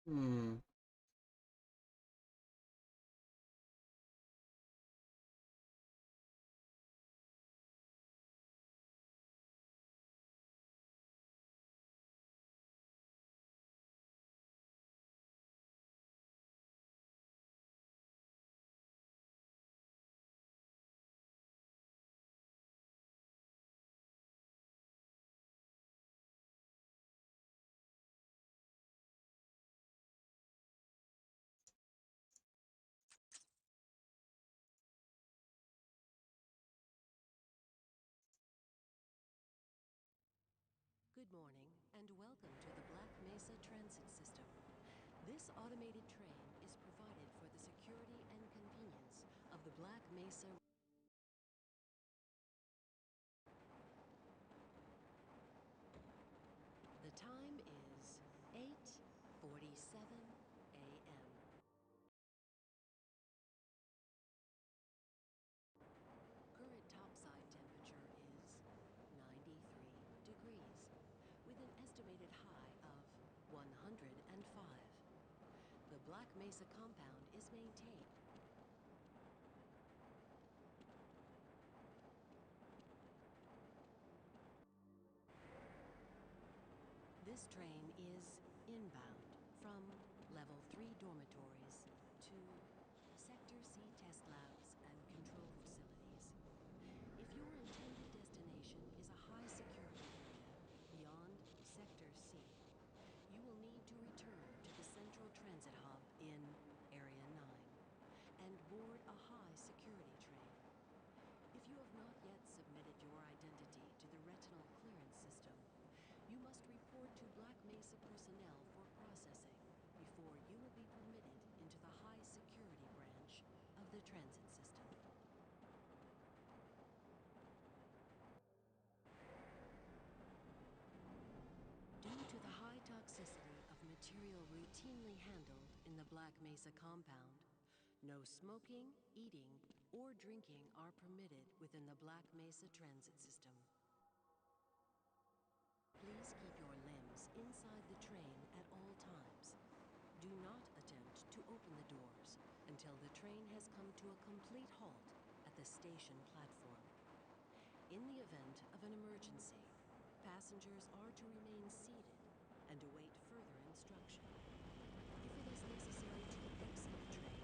Hmm. Good morning and welcome to the Black Mesa Transit System. This automated train is provided for the security and convenience of the Black Mesa. The time is 8:47 a.m. Current topside temperature is 93 degrees, with an estimated high of 105. The Black Mesa compound is maintained. This train is inbound from Level 3 dormitories to Sector C test labs and control facilities. If your intended destination is a high security area beyond Sector C, you will need to return to the Central Transit Hub in Area 9 and board a high security train. If you have not yet submitted your identity to the retinal clearance system, you must report to Black Mesa personnel for processing before you will be permitted into the high security branch of the transit system. Due to the high toxicity of material routinely handled in the Black Mesa compound, no smoking, eating, or drinking are permitted within the Black Mesa transit system. Please keep your limbs inside the train at all times. Do not attempt to open the doors until the train has come to a complete halt at the station platform. In the event of an emergency, passengers are to remain seated and await further instruction. If it is necessary to exit the train,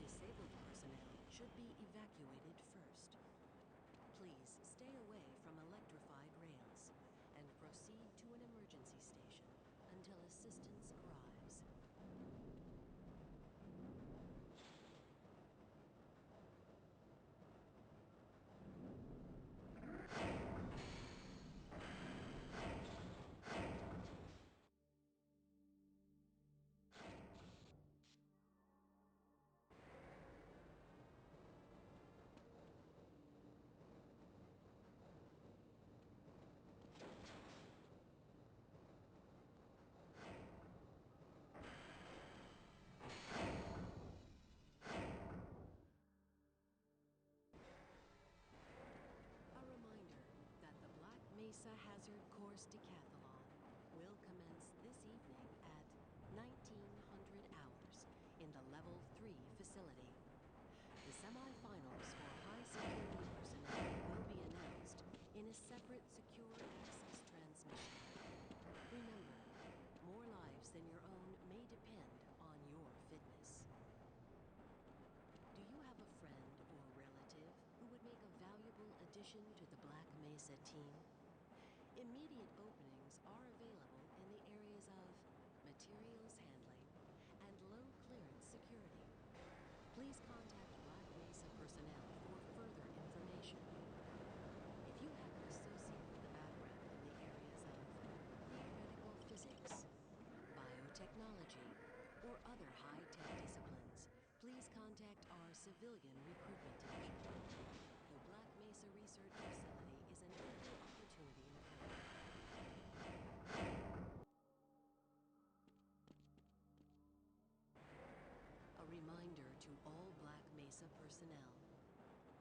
disabled personnel should be evacuated first. Please stay away from electrified rails and proceed to an emergency station until assistance arrives. A reminder that the Black Mesa Hazard Course Decathlon will commence this evening at 1900 hours in the Level 3 facility. The semifinals for high security personnel will be announced in a separate secure access transmission. Remember, more lives than your own may depend on your fitness. Do you have a friend or relative who would make a valuable addition to the Black Mesa team? Immediate openings are available in the areas of materials handling and low clearance security. Please contact Black Mesa personnel for further information. If you have an associate with a background in the areas of theoretical physics, biotechnology, or other high-tech disciplines, please contact our civilian recruitment division. The Black Mesa Research Facility is an equal opportunity employer. A reminder to all Black Mesa personnel.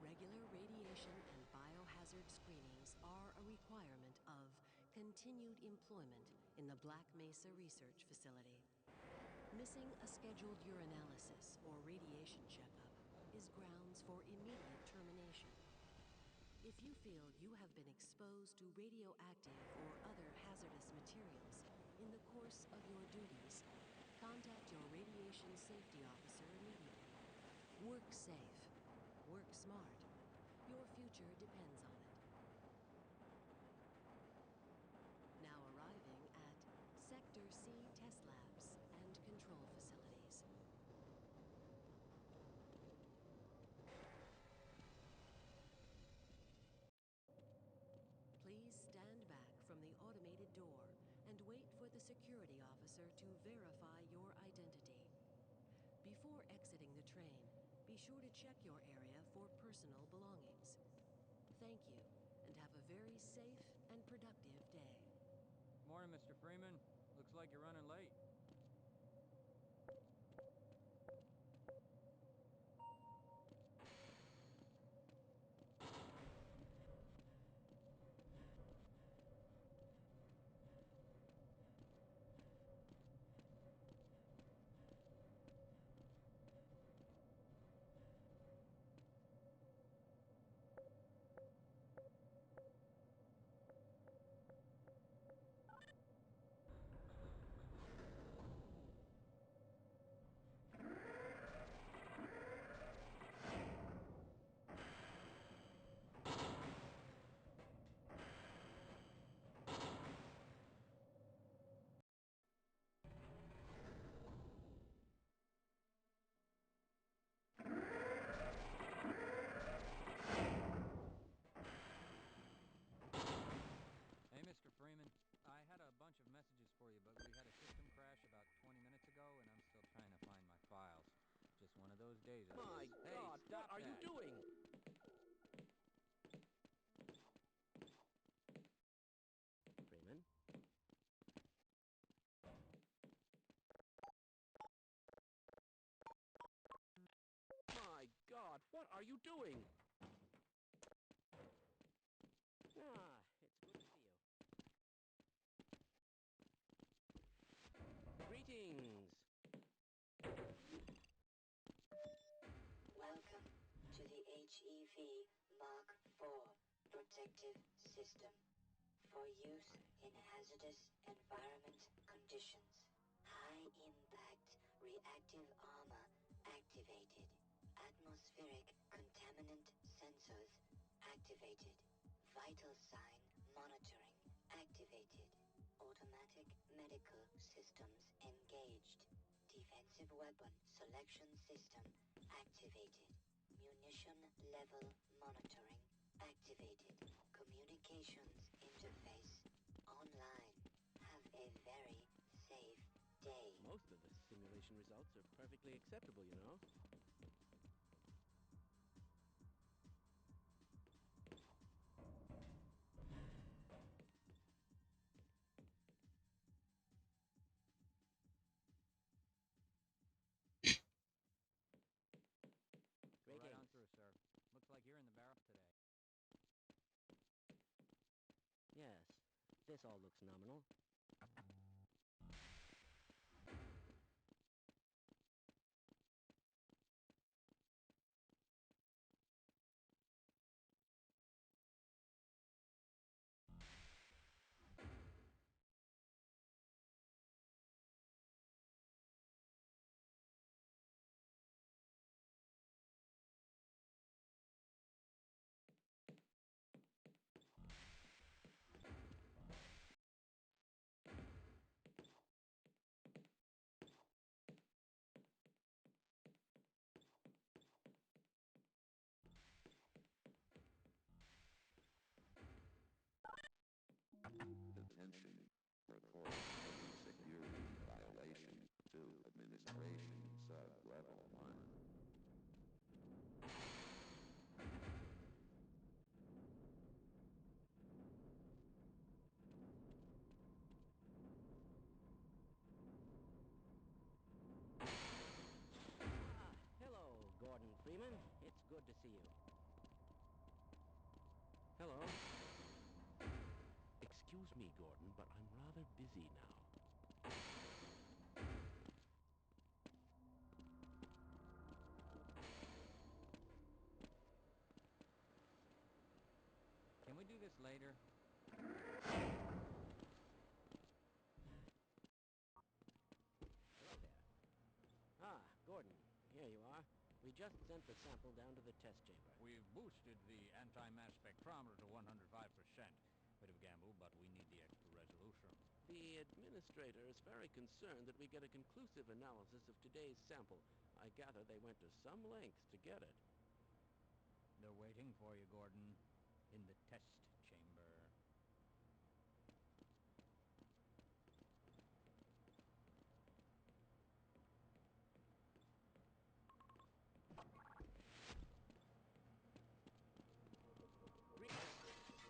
Regular radiation and biohazard screenings are a requirement of continued employment in the Black Mesa Research Facility. Missing a scheduled urinalysis or radiation checkup is grounds for immediate termination. If you feel you have been exposed to radioactive or other hazardous materials in the course of your duties, contact your radiation safety officer immediately. Work safe. Work smart. Your future depends on it. Now arriving at Sector C test labs and control facilities. Please stand back from the automated door and wait for the security officer to verify your identity. Before exiting the train, be sure to check your area for personal belongings. Thank you, and have a very safe and productive day. Morning, Mr. Freeman. Looks like you're running late. Hey, Mr. Freeman. I had a bunch of messages for you, but we had a system crash about 20 minutes ago, and I'm still trying to find my files. Just one of those days, I My guess. God, Hey, stop what are you that. doing? Freeman? My God, what are you doing? Ah, it's good to see you. Greetings. Welcome to the HEV Mark IV protective system for use in hazardous environment conditions. High impact reactive armor activated. Atmospheric contaminant sensors activated. Vital sign monitoring activated. Automatic medical systems engaged. Defensive weapon selection system activated. Munition level monitoring activated. Communications interface online. Have a very safe day. Most of the simulation results are perfectly acceptable, you know. Go right on Greetings. through, sir. Looks like you're in the barrel today. Yes, this all looks nominal. Detention report heavy security violation to administration sub level 1. Ah, hello, Gordon Freeman. It's good to see you. Hello. Excuse me, Gordon, but I'm rather busy now. this later. Hello there. Ah, Gordon, here you are. We just sent the sample down to the test chamber. We've boosted the anti-mass spectrometer to 105%. Bit of a gamble, but we need the extra resolution. The administrator is very concerned that we get a conclusive analysis of today's sample. I gather they went to some lengths to get it. They're waiting for you, Gordon, in the test chamber.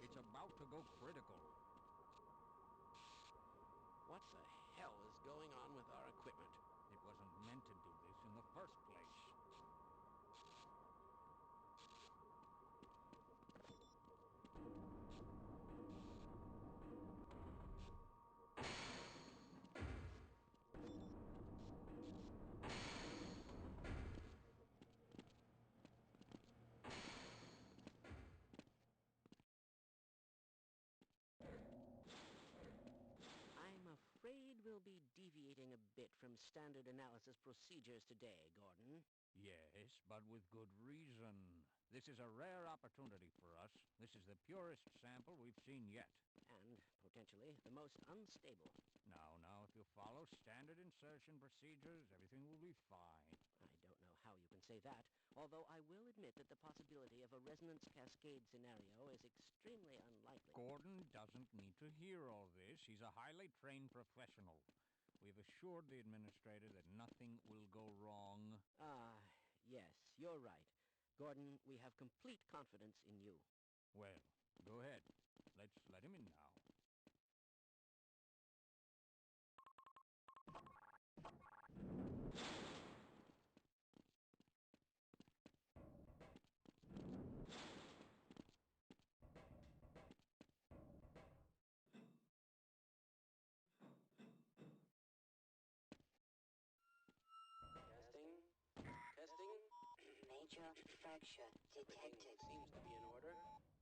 It's about to go critical. What the hell is going on with our equipment? It wasn't meant to do this in the first place. I'm afraid we'll be deviating a bit from standard analysis procedures today, Gordon. Yes, but with good reason. This is a rare opportunity for us. This is the purest sample we've seen yet. And, potentially, the most unstable. Now, if you follow standard insertion procedures, everything will be fine. I don't know how you can say that, although I will admit that the possibility of a resonance cascade scenario is extremely unlikely. Gordon doesn't need to hear all this. He's a highly trained professional. We've assured the administrator that nothing will go wrong. Ah, yes, you're right. Gordon, we have complete confidence in you. Well, go ahead. Let's let him in now. Testing? Testing? Major fracture Everything detected. seems to be in order.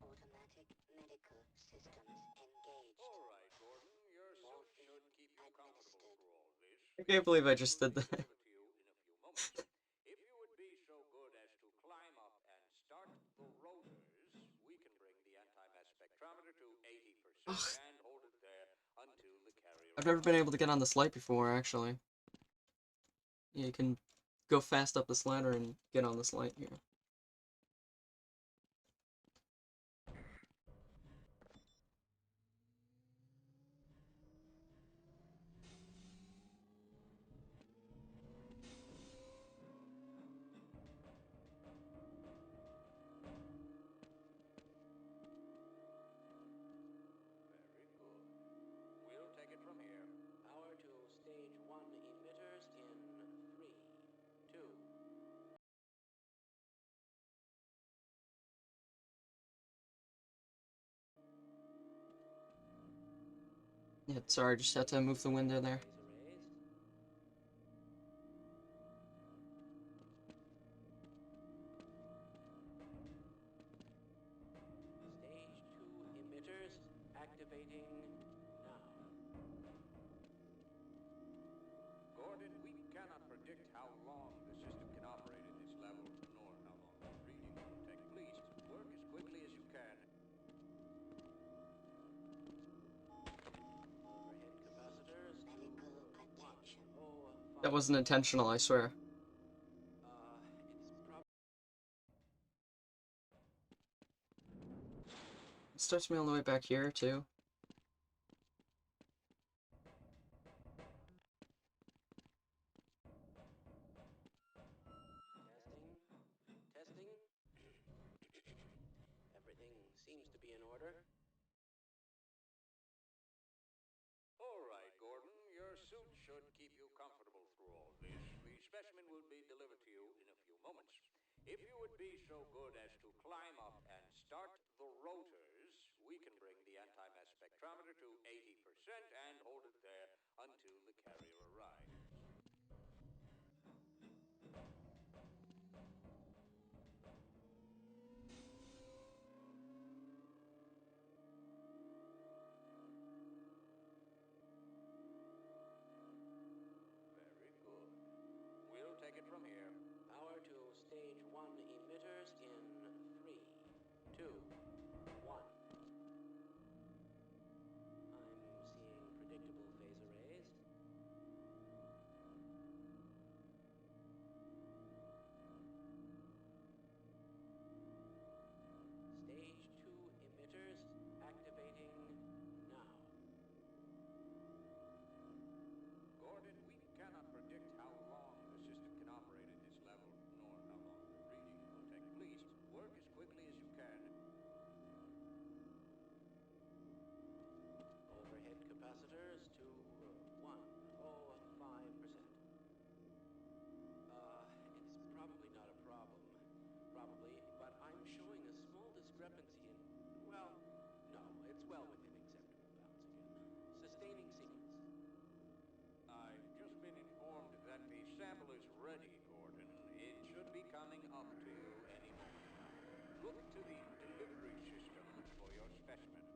Automatic medical systems engaged. All right, Gordon. Your suit Morphine should keep you comfortable administered. through all this. I can't believe I just did that. Deliver to you in a few moments. If you would be so good as to climb up and start the rotors, we can bring the anti-mass spectrometer to 80% and hold it there until the carrier I've never been able to get on this light before, actually. Yeah, you can go fast up this ladder and get on this light here. Very good. We'll take it from here. Power to stage 1 emitters in 3, 2. Yeah, sorry, just had to move the window there. Phase arrays. Stage 2 emitters activating now. Gordon, we cannot predict how long the system can operate at this level, nor how long the readings will take. Please, work as quickly as you can. Overhead capacitors to Medical attention. 105. That wasn't intentional, I swear. It's probably It starts me on the way back here, too. testing. Everything seems to be in order. All right, Gordon. Your suit should keep you comfortable through all this. The specimen will be delivered to you in a few moments. If you would be so good as to climb up and start the rotors, we can bring the anti-mass spectrometer to 80% and hold it there until the carrier arrives. 2, 1. I'm seeing predictable phase arrays. Stage 2 emitters activating now. Gordon, we cannot predict how long the system can operate at this level, nor how long the reading will take. Please, work as quickly as you can. Overhead capacitors to 105%. It's probably not a problem. Probably, but I'm showing a small discrepancy in, well, no, it's well within acceptable bounds again. Sustaining sequence. I've just been informed that the sample is ready, Gordon. It should be coming up to you any moment now. Look to the delivery system for your specimen.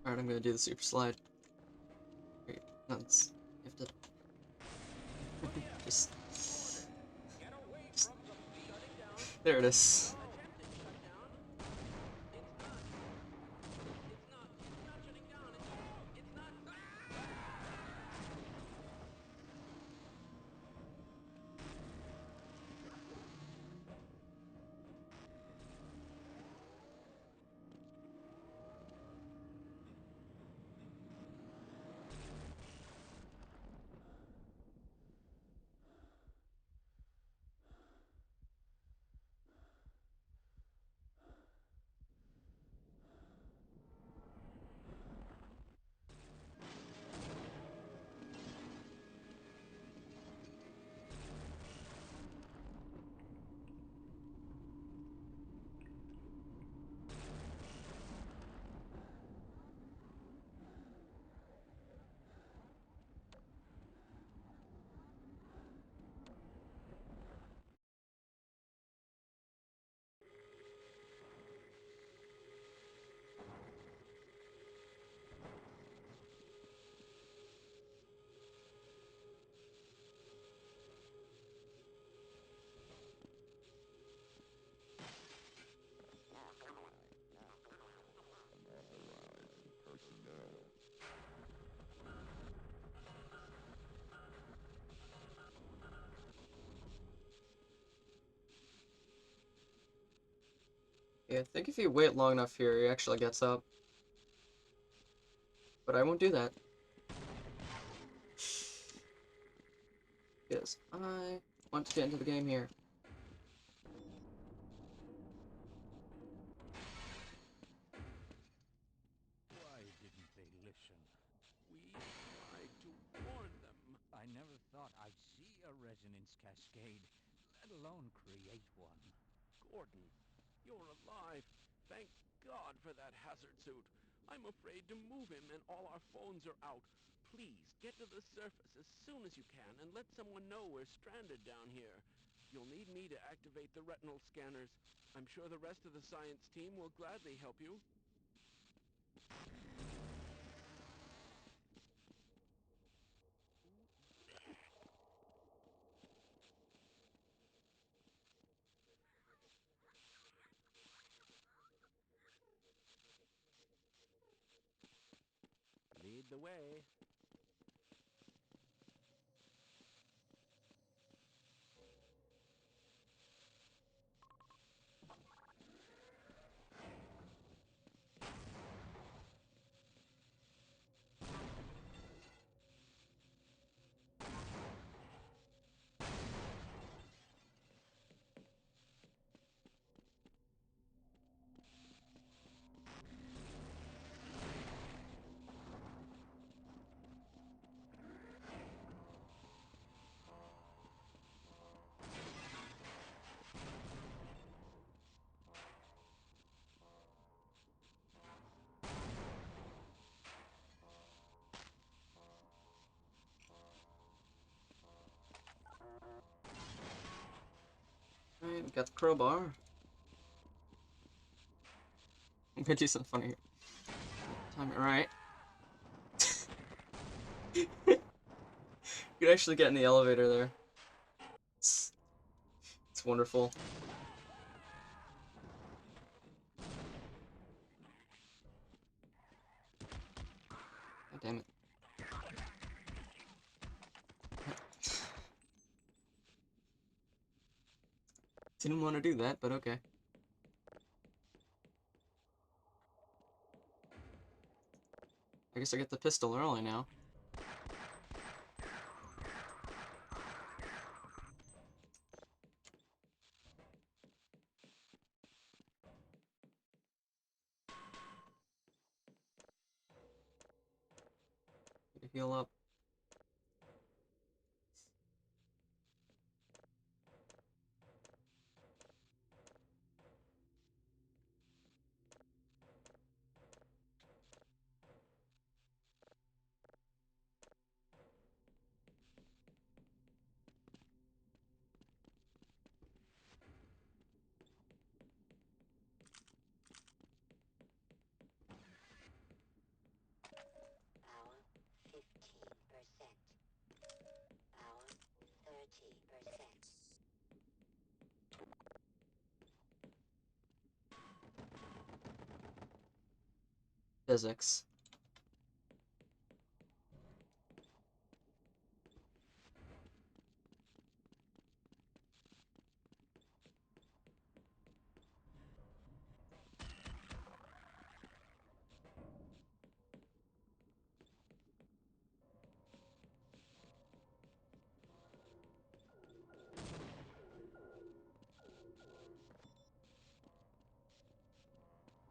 Alright, I'm gonna do the super slide. Wait, no, it's... You have to... just... Get away from the Shutting down. There it is. Attempted shutdown. It's not shutting down. It's not. Personnel. Yeah, I think if you wait long enough here, he actually gets up. But I won't do that. Because I want to get into the game here. Why didn't they listen? We tried to warn them. I never thought I'd see a resonance cascade, let alone create one. Gordon, you're alive. Thank God for that hazard suit. I'm afraid to move him and all our phones are out. Please, get to the surface as soon as you can and let someone know we're stranded down here. You'll need me to activate the retinal scanners. I'm sure the rest of the science team will gladly help you. Lead the way. Alright, we got the crowbar. I'm gonna do something funny here. Time it right. You could actually get in the elevator there. It's wonderful. Didn't want to do that, but okay. I guess I get the pistol early now. Heal up. Power 15%. Power 30%. Physics.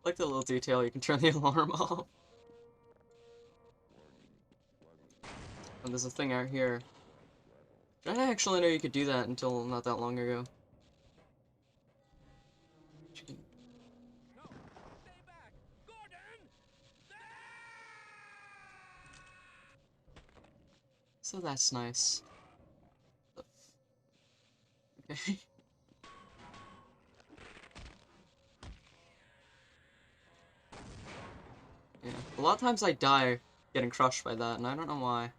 I like the little detail, you can turn the alarm off. And there's a thing out here. I didn't actually know you could do that until not that long ago. No! Stay back! Gordon! So that's nice. Okay. Yeah. A lot of times I die getting crushed by that, and I don't know why.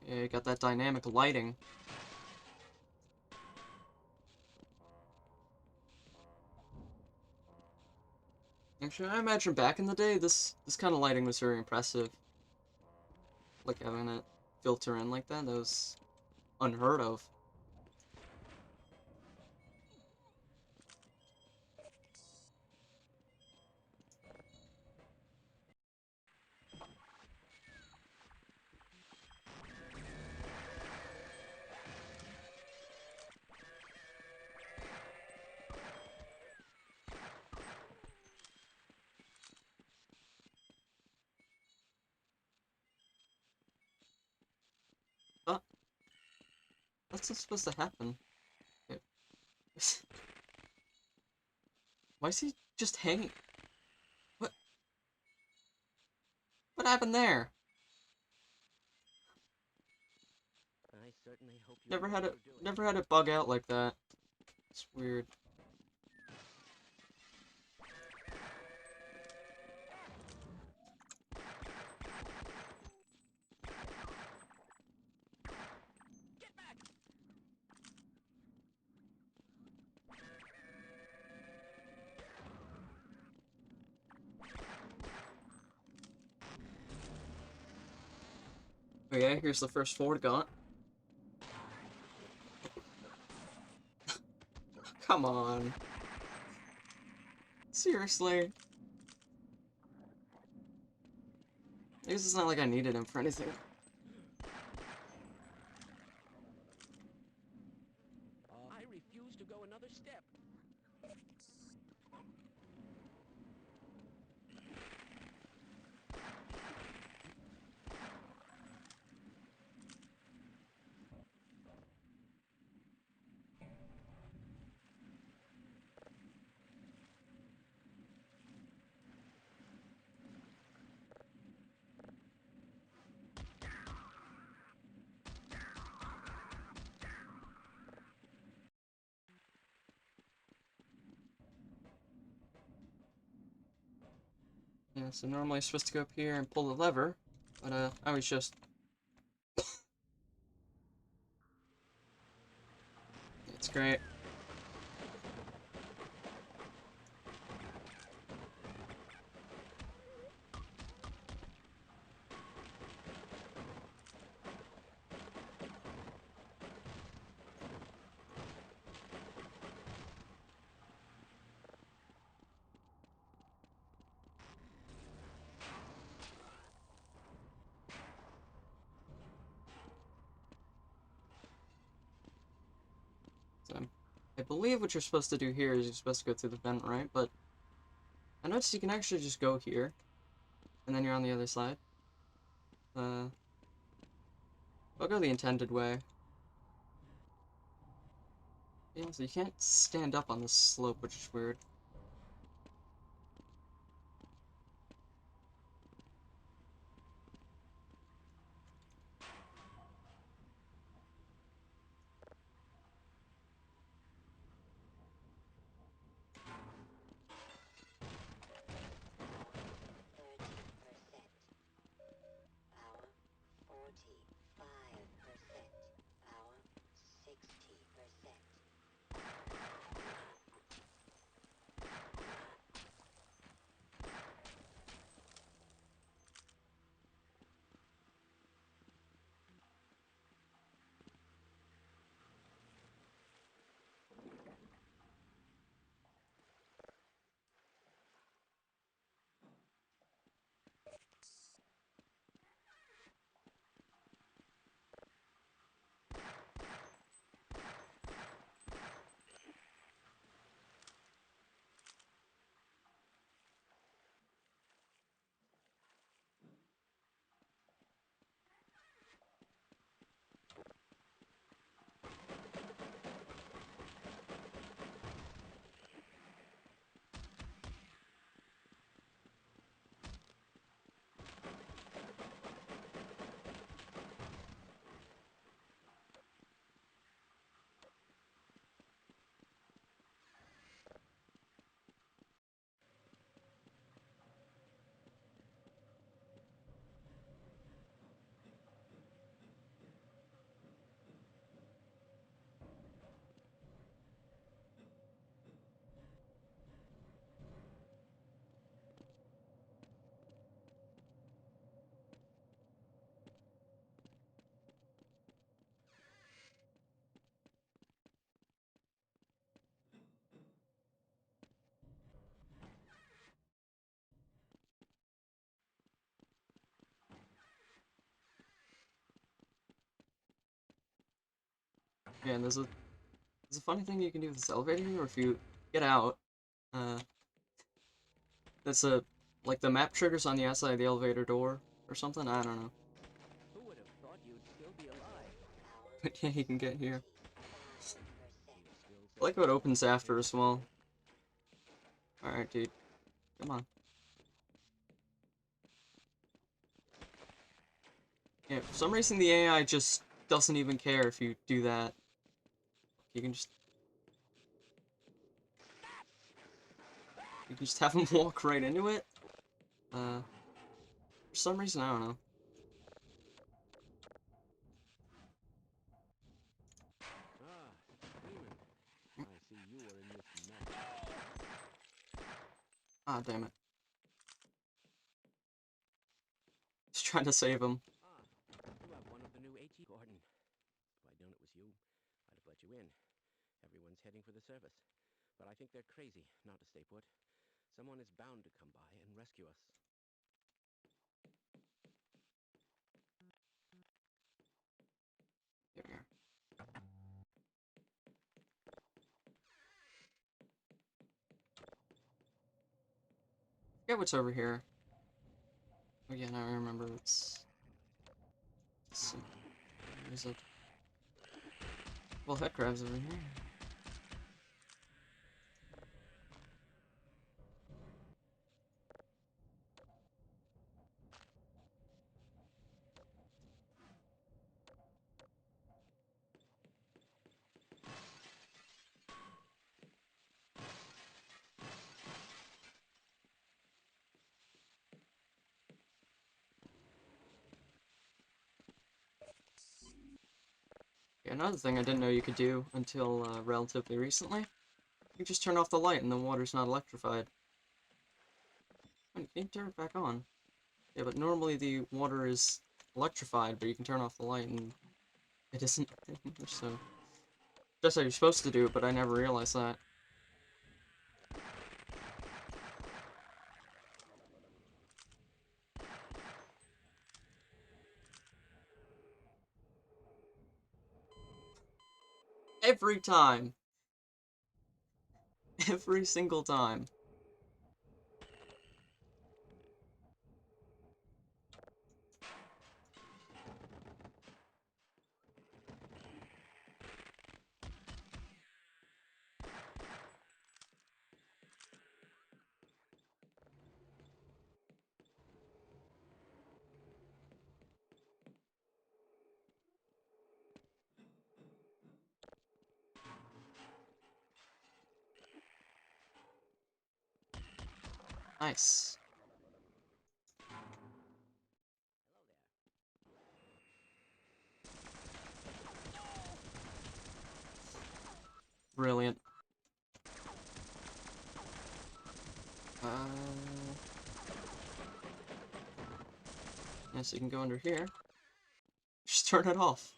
Yeah, you got that dynamic lighting. Actually, I imagine back in the day, this kind of lighting was very impressive. Like having it filter in like that was unheard of. But what's this supposed to happen? Okay. Why is he just hanging? What? What happened there? I certainly hope you Never know had what it. you're doing. Never had it bug out like that. It's weird. Get back! Okay, here's the first Ford gun. Come on. Seriously? I guess it's not like I needed him for anything. I refuse to go another step. Yeah, so normally I'm supposed to go up here and pull the lever, but I was just... It's great. I believe what you're supposed to do here is you're supposed to go through the vent, right? But I noticed you can actually just go here, and then you're on the other side. I'll go the intended way. Yeah, so you can't stand up on this slope, which is weird. Yeah, and there's a funny thing you can do with this elevator here, or if you get out, that's like the map triggers on the outside of the elevator door, or something, I don't know. Who would have thought you'd still be alive? But yeah, you can get here. You I like how it opens after as well. Alright, dude. Come on. Yeah, for some reason the AI just doesn't even care if you do that. You can just... You can just have him walk right into it. For some reason, I don't know. Ah, Demon. I see you were in this mess. Ah, damn it. Just trying to save him. Ah, you have one of the new AT. Gordon. If I'd known it was you, I'd have let you in. Everyone's heading for the surface. But I think they're crazy not to stay put. Someone is bound to come by and rescue us. There we are. Forget what's over here. Oh yeah, now I remember there's a... Well, head crabs over here. Yeah, another thing I didn't know you could do until relatively recently. You just turn off the light and the water's not electrified. And you can turn it back on. Yeah, but normally the water is electrified, but you can turn off the light and it isn't anymore, so... That's how you're supposed to do it, but I never realized that. Every time! Every single time. Nice. Brilliant. Yes, you can go under here. Just turn it off.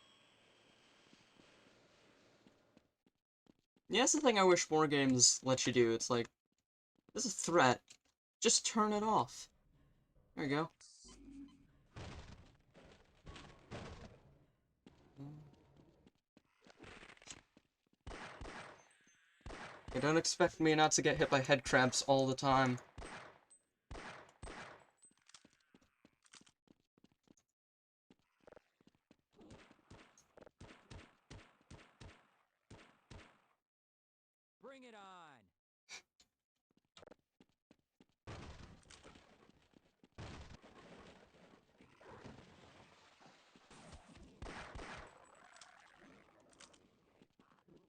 Yeah, that's the thing I wish more games let you do. It's like, this is a threat. Just turn it off. There you go. You don't expect me not to get hit by head crabs all the time. Bring it on!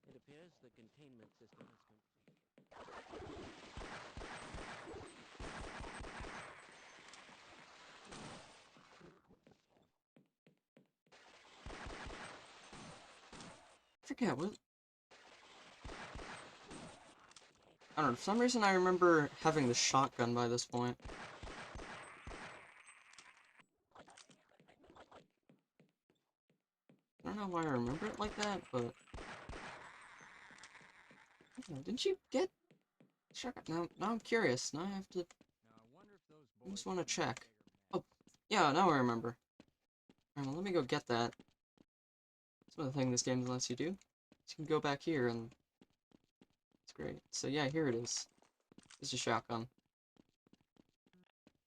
It appears the containment system is complete. I forget, what... I don't know, for some reason I remember having the shotgun by this point. I don't know why I remember it like that, but... Oh, didn't you get... shotgun? Now I'm curious. Now I have to... I just want to check. Oh, yeah, now I remember. Alright, well, let me go get that. That's another thing this game lets you do. You can go back here and... It's great. So yeah, here it is. It's a shotgun.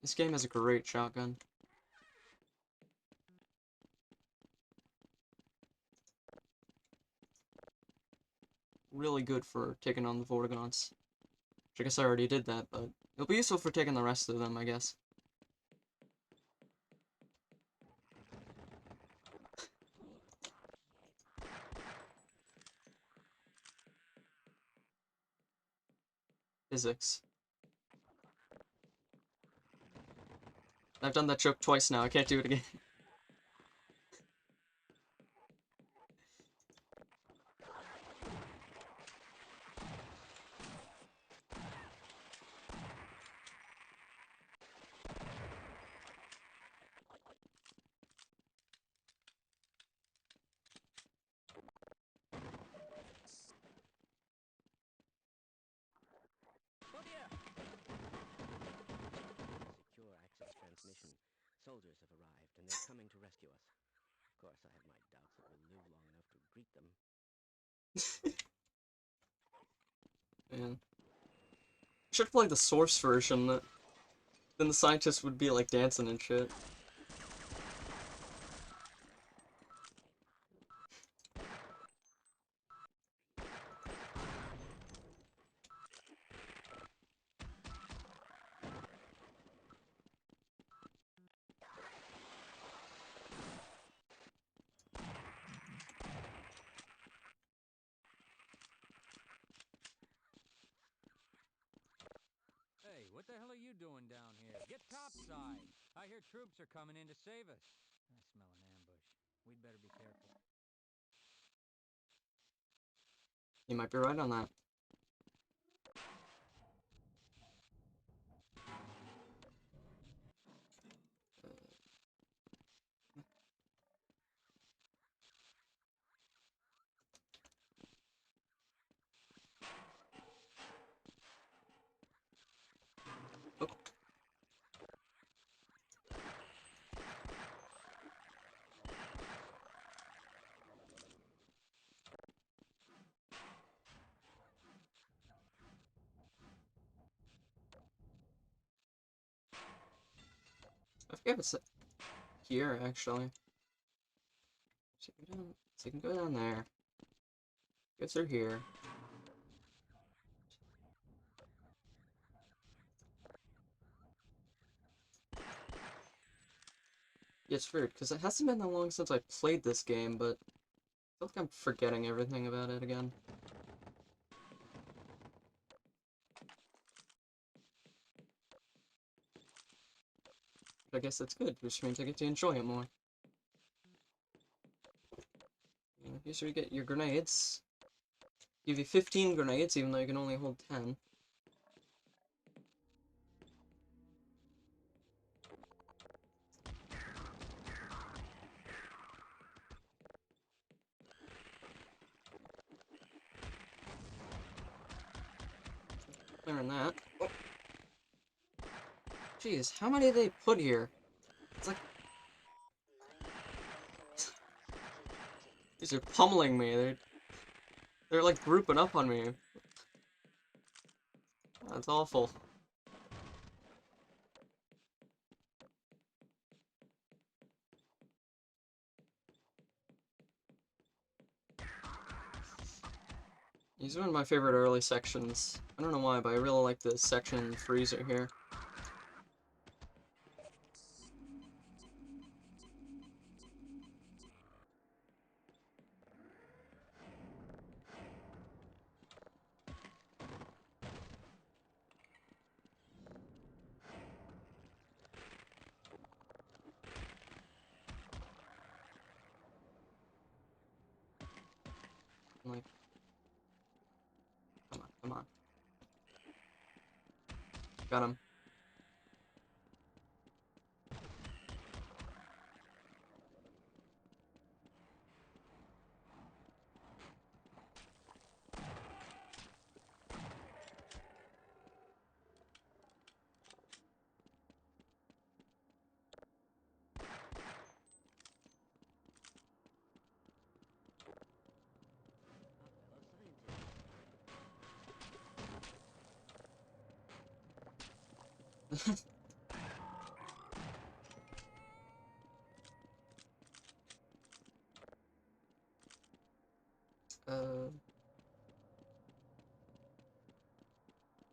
This game has a great shotgun. Really good for taking on the Vortigons. Which I guess I already did that, but it'll be useful for taking the rest of them, I guess. Physics. I've done that joke twice now, I can't do it again. Secure access transmission. Soldiers have arrived, and they're coming to rescue us. Of course, I have my doubts that we'll live long enough to greet them. Man. Should play the source version, then the scientists would be like dancing and shit. Hey, what the hell are you doing down here? Get topside! I hear troops are coming in to save us. I smell an ambush. We'd better be careful. You might be right on that. Oh. Yeah, it's here, actually. So you can go down there. Go through here. Yeah, it's weird, because it hasn't been that long since I played this game, but I feel like I'm forgetting everything about it again. But I guess that's good, which means I get to enjoy it more. And here's where you get your grenades. Give you 15 grenades, even though you can only hold 10. Clearing that. Oh. Jeez, how many did they put here? It's like... These are pummeling me. They're like grouping up on me. That's awful. These are one of my favorite early sections. I don't know why, but I really like this section freezer here. Like, come on, come on. Got him.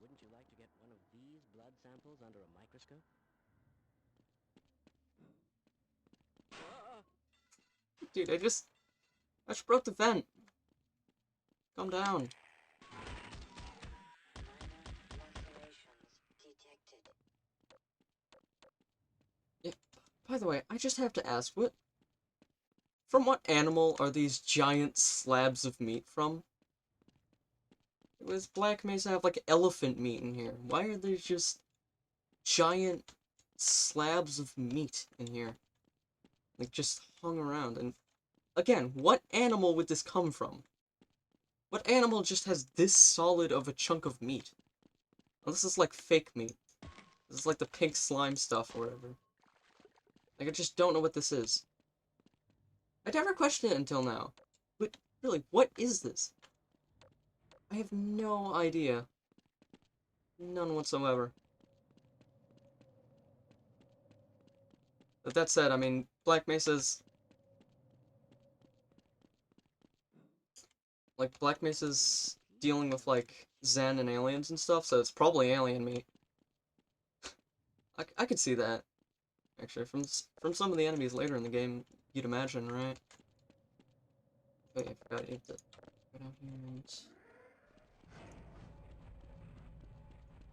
Wouldn't you like to get one of these blood samples under a microscope? Dude, I just broke the vent. Calm down. Yeah, by the way, I just have to ask, from what animal are these giant slabs of meat from? Does Black Mesa have, like, elephant meat in here? Why are there just giant slabs of meat in here? Like, just hung around. And, again, what animal would this come from? What animal just has this solid of a chunk of meat? Well, this is, like, fake meat. This is, like, the pink slime stuff or whatever. Like, I just don't know what this is. I never questioned it until now. But, really, what is this? I have no idea. None whatsoever. But that said, I mean, Black Mesa's... Like, Black Mesa's dealing with, like, Zen and aliens and stuff, so it's probably alien meat. I could see that. Actually, from some of the enemies later in the game, you'd imagine, right? Oh yeah, I forgot you have to go down here and...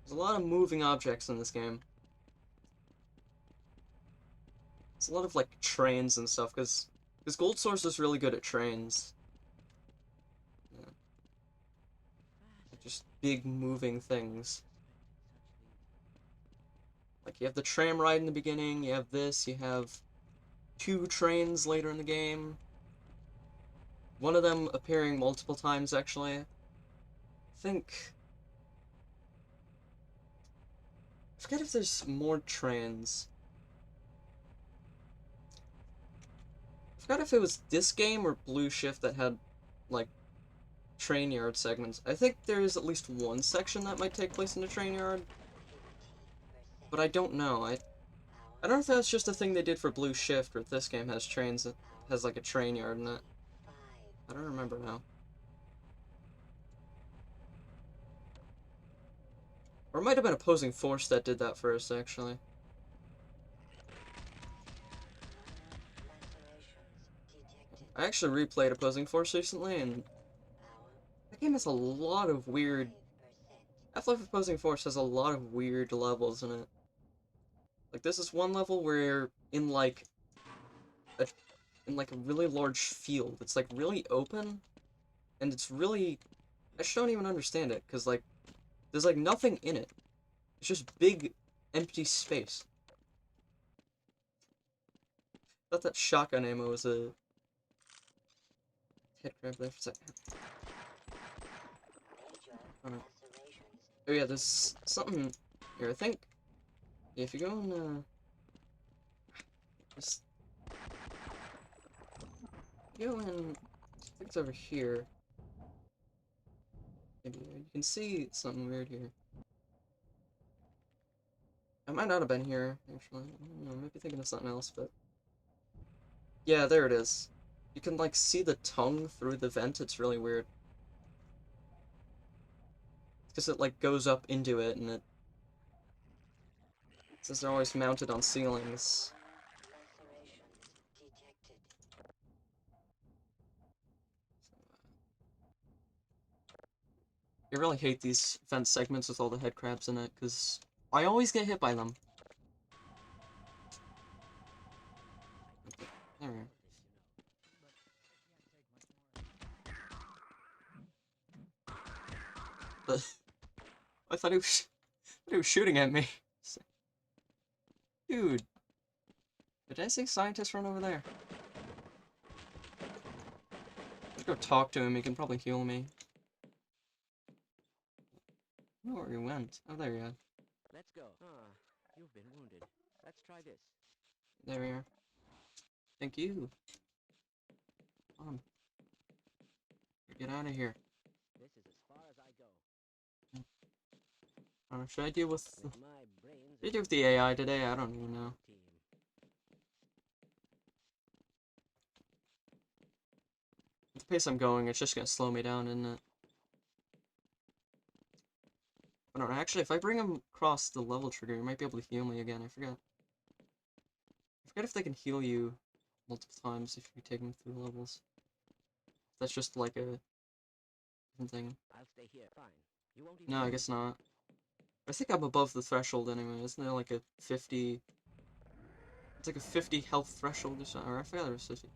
There's a lot of moving objects in this game. It's a lot of, like, trains and stuff, because Gold Source is really good at trains. Yeah. Just big moving things. Like, you have the tram ride in the beginning, you have this, you have 2 trains later in the game. One of them appearing multiple times, actually. I think... I forget if there's more trains. I forgot if it was this game or Blue Shift that had, like, train yard segments. I think there is at least one section that might take place in a train yard. But I don't know. I don't know if that's just a thing they did for Blue Shift, or if this game has trains, that has like a train yard in it. I don't remember now. Or it might have been Opposing Force that did that first, actually. I actually replayed Opposing Force recently, and that game has a lot of weird... Half-Life Opposing Force has a lot of weird levels in it. Like, this is one level where you're in, like, a really large field. It's, like, really open, and it's really... I just don't even understand it, because, like, there's, like, nothing in it. It's just big, empty space. I thought that shotgun ammo was a... Head grab there for a second. Oh yeah, there's something here, I think. Yeah, if you go in, just... Go in... I think it's over here. Maybe you can see something weird here. I might not have been here, actually. I don't know, I might be thinking of something else, but... Yeah, there it is. You can, like, see the tongue through the vent. It's really weird. Because it, like, goes up into it, and it... Since they're always mounted on ceilings. I really hate these vent segments with all the head crabs in it, because I always get hit by them. There we are. I thought he was shooting at me. Dude. Did I see scientists run over there? Let's go talk to him, he can probably heal me. I don't know where he went. Oh, there he is. Let's go. Ah, you've been wounded. Let's try this. There we are. Thank you. Come on. Get out of here. This is as far as I go. I don't know, should I deal with... With my brains Should I deal with the AI today? I don't even know. team. At the pace I'm going, it's just gonna slow me down, isn't it? I don't know, actually, if I bring him across the level trigger, he might be able to heal me again, I forget. I forget if they can heal you multiple times if you take them through the levels. That's just like a different thing. I'll stay here. Fine. You won't even No, I guess not. I think I'm above the threshold anyway, isn't there like a 50... It's like a 50 health threshold or something, or I forgot there was 50.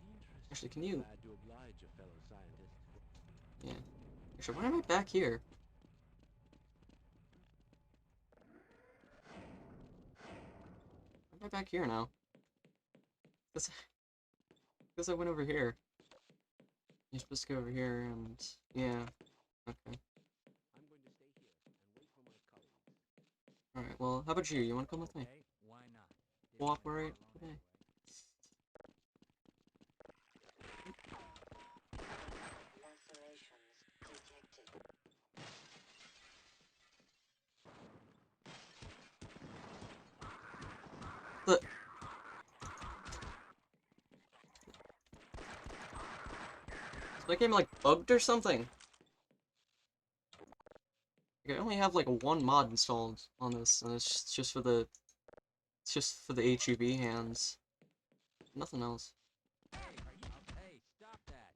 Actually, can you... Glad to oblige a fellow scientist. Yeah. Actually, why am I back here? Why am I back here now? Because I went over here. You're supposed to go over here and... Yeah. Okay. I'm going to stay here and wait for my colleagues. Alright, well, how about you? You wanna come with me? Okay, why not? Cooperate today? The... Is my game, like, bugged or something? Like, I only have, like, one mod installed on this, and it's just for the... It's just for the HEB hands. Nothing else. Hey, stop that.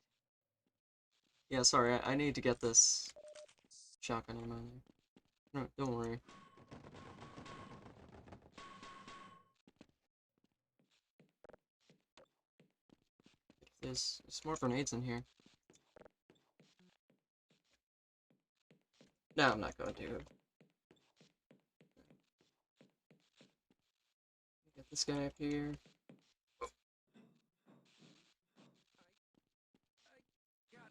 Yeah, sorry, I need to get this shotgun ammo there. No, don't worry. There's more grenades in here. No, I'm not going to. Get this guy up here.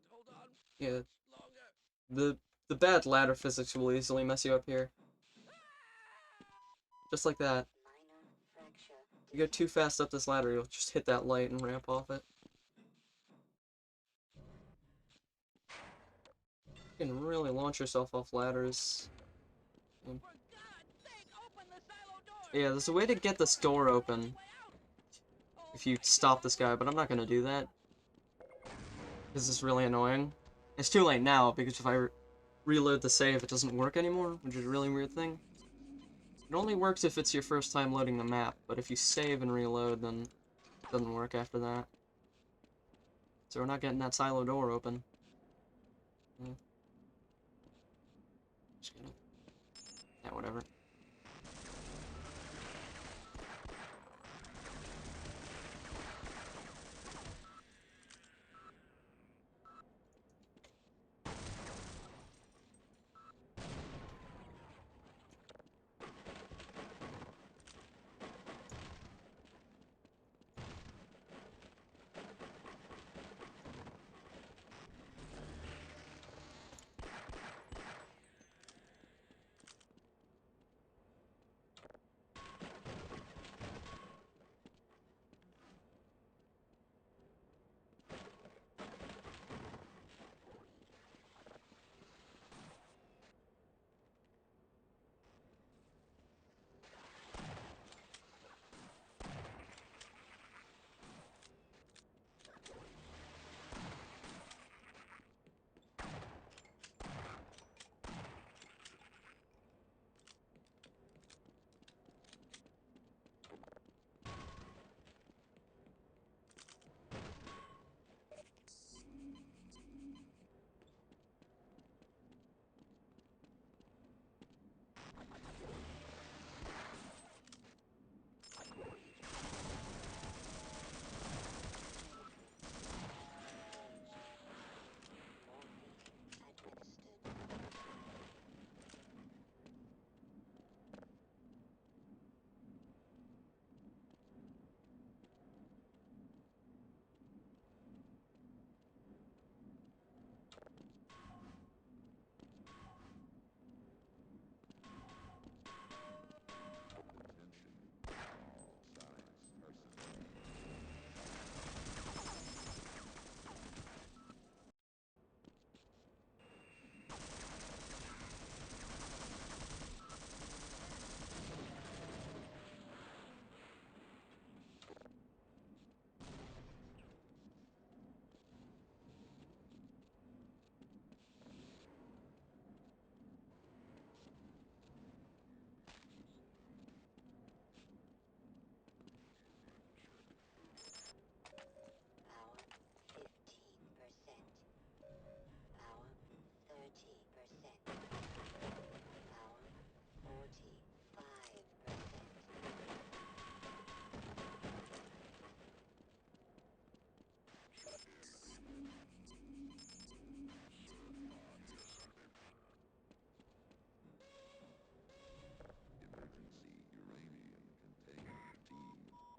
Hold on. Yeah, Longer. the bad ladder physics will easily mess you up here. Just like that. You go too fast up this ladder, you'll just hit that light and ramp off it. You can really launch yourself off ladders. And Yeah, there's a way to get this door open if you stop this guy, but I'm not gonna do that. This is really annoying. It's too late now, because if I reload the save, it doesn't work anymore, which is a really weird thing. It only works if it's your first time loading the map, but if you save and reload, then it doesn't work after that. So we're not getting that silo door open. Just gonna... Yeah, whatever. Emergency uranium container team to sector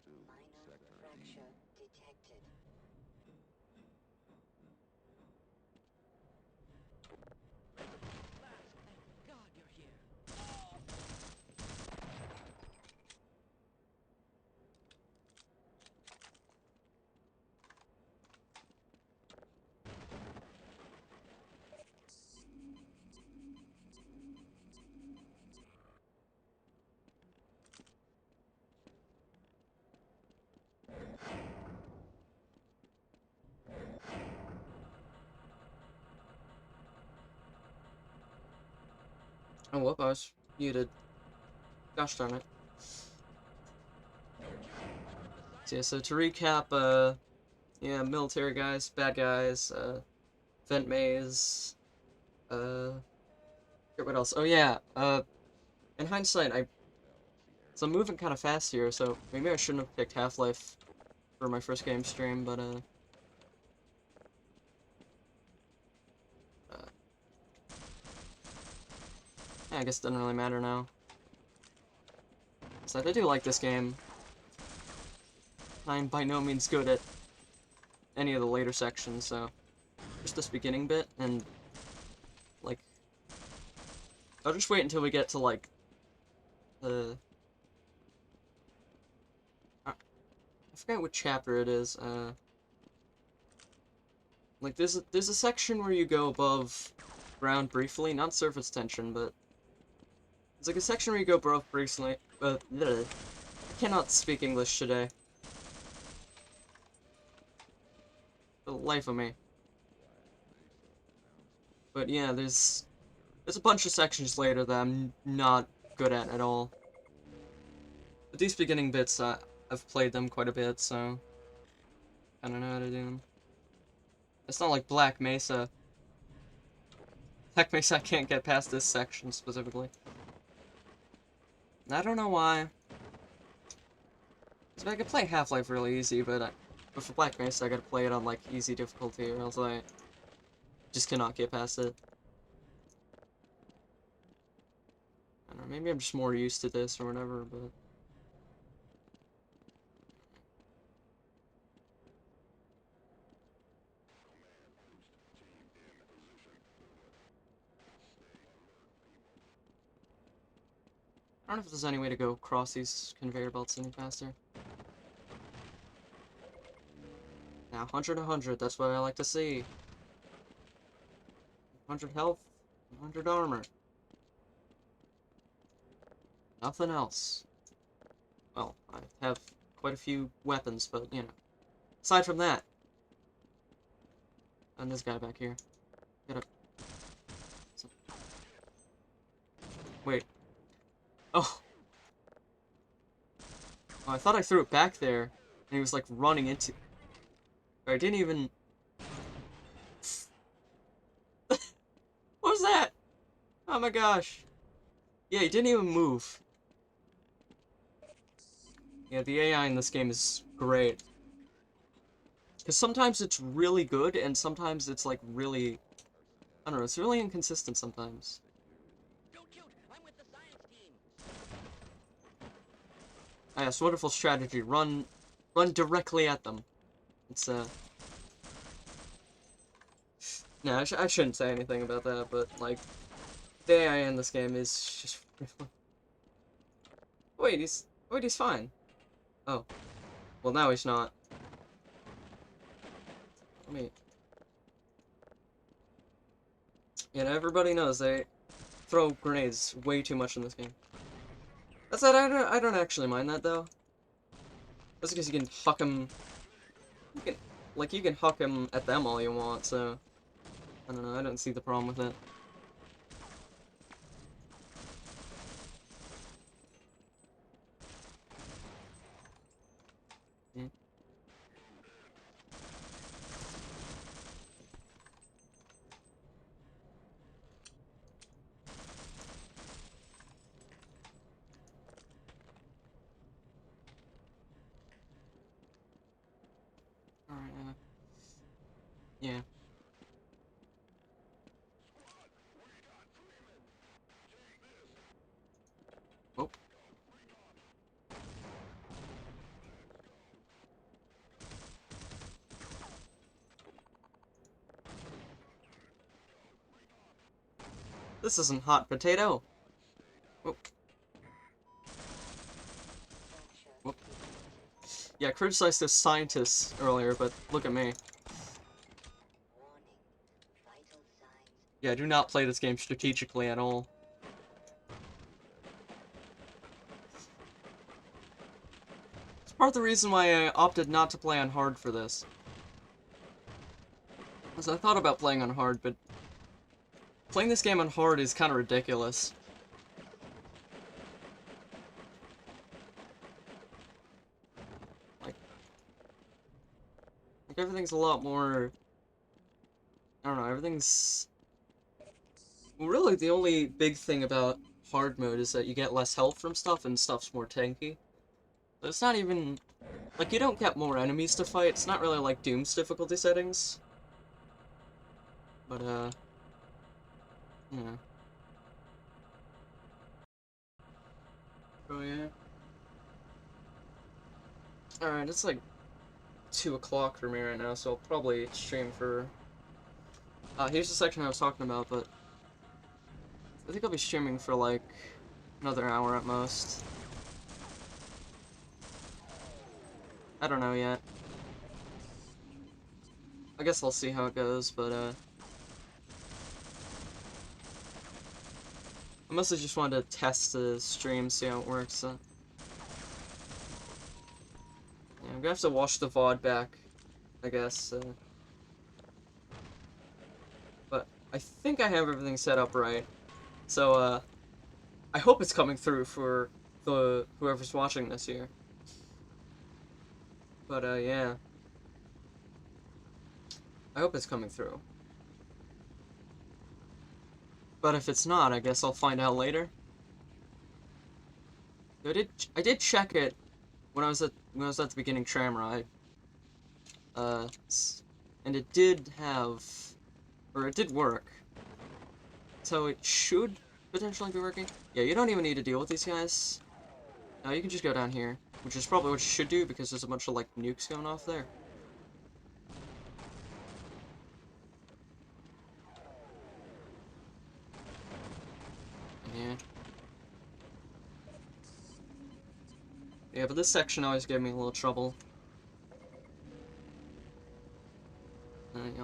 E. Detected. Thank God you're here. Oh, whoop, I was muted. Gosh darn it. So, yeah, so to recap, yeah, military guys, bad guys, vent maze, what else? Oh yeah, in hindsight, so I'm moving kind of fast here, so maybe I shouldn't have picked Half-Life for my first game stream, but, yeah, I guess it doesn't really matter now. So I do like this game. I'm by no means good at any of the later sections, so just this beginning bit, and, like, I'll just wait until we get to, like, the... I forget what chapter it is, like, there's a section where you go above ground briefly, not surface tension, but... It's like a section where you go above briefly, I cannot speak English today. For the life of me. But yeah, there's a bunch of sections later that I'm not good at all. But these beginning bits, I've played them quite a bit, so I don't know how to do them. It's not like Black Mesa. Black Mesa, I can't get past this section specifically. I don't know why. So I could play Half-Life really easy, but for Black Mesa, I gotta play it on like easy difficulty, or else I just cannot get past it. I don't know, maybe I'm just more used to this or whatever, but... I don't know if there's any way to go across these conveyor belts any faster. Now, 100 100, that's what I like to see. 100 health, 100 armor. Nothing else. Well, I have quite a few weapons, but, you know. Aside from that. And this guy back here. Get up. Wait. Oh. Oh, I thought I threw it back there. And he was, like, running into... Or I didn't even... What was that? Oh my gosh. Yeah, he didn't even move. Yeah, the AI in this game is great. Because sometimes it's really good, and sometimes it's, like, really... I don't know, it's really inconsistent sometimes. Don't shoot! I'm with the science team! Ah, yes, wonderful strategy. Run directly at them. It's, No, I shouldn't say anything about that, but, like, the AI in this game is just... Wait, he's fine. Oh. Well, now he's not. Let me... Yeah, everybody knows they throw grenades way too much in this game. That's it, I don't actually mind that, though. That's because you can huck them... you can huck them at them all you want, so... I don't know, I don't see the problem with it. Alright, yeah. Oh. This isn't hot potato. Oh. Whoop. Yeah, I criticized those scientists earlier, but look at me. Yeah, I do not play this game strategically at all. It's part of the reason why I opted not to play on hard for this. Because I thought about playing on hard, but playing this game on hard is kind of ridiculous. Like everything's a lot more... I don't know, everything's... Well, really, the only big thing about hard mode is that you get less health from stuff, and stuff's more tanky. But it's not even... Like, you don't get more enemies to fight, it's not really like Doom's difficulty settings. But, yeah. Oh, yeah. Alright, it's like 2 o'clock for me right now, so I'll probably stream for... here's the section I was talking about, but... I think I'll be streaming for, like, another hour at most. I don't know yet. I guess I'll see how it goes, but, I mostly just wanted to test the stream, see how it works, I'm gonna have to watch the VOD back, I guess. But I think I have everything set up right. So, I hope it's coming through for whoever's watching this here. But, yeah. I hope it's coming through. But if it's not, I guess I'll find out later. I did check it when I was at the beginning tram ride. And it did work. So it should potentially be working. Yeah, you don't even need to deal with these guys. No, you can just go down here, which is probably what you should do because there's a bunch of like nukes going off there. Yeah. Yeah, but this section always gave me a little trouble.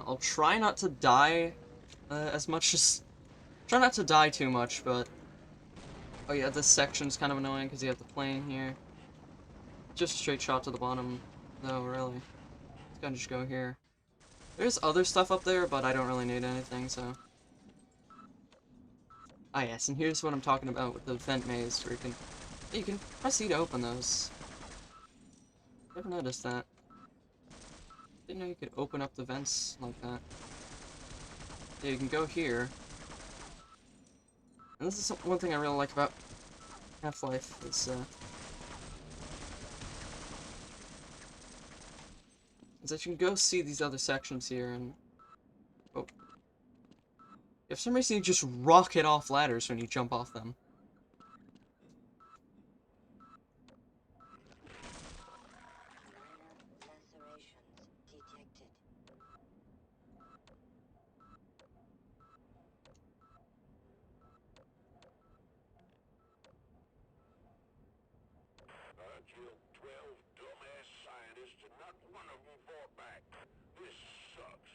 I'll try not to die as much as... Try not to die too much, but... Oh yeah, this section's kind of annoying because you have the plane here. Just a straight shot to the bottom, though, really. It's gonna just go here. There's other stuff up there, but I don't really need anything, so... Ah yes, and here's what I'm talking about with the vent maze, where you can press E to open those. Never noticed that. Didn't know you could open up the vents like that. Yeah, you can go here. And this is one thing I really like about Half-Life, is that you can go see these other sections here, and... Oh. For some reason you just rocket off ladders when you jump off them. Killed 12 dumbass scientists and not one of them fought back. This sucks.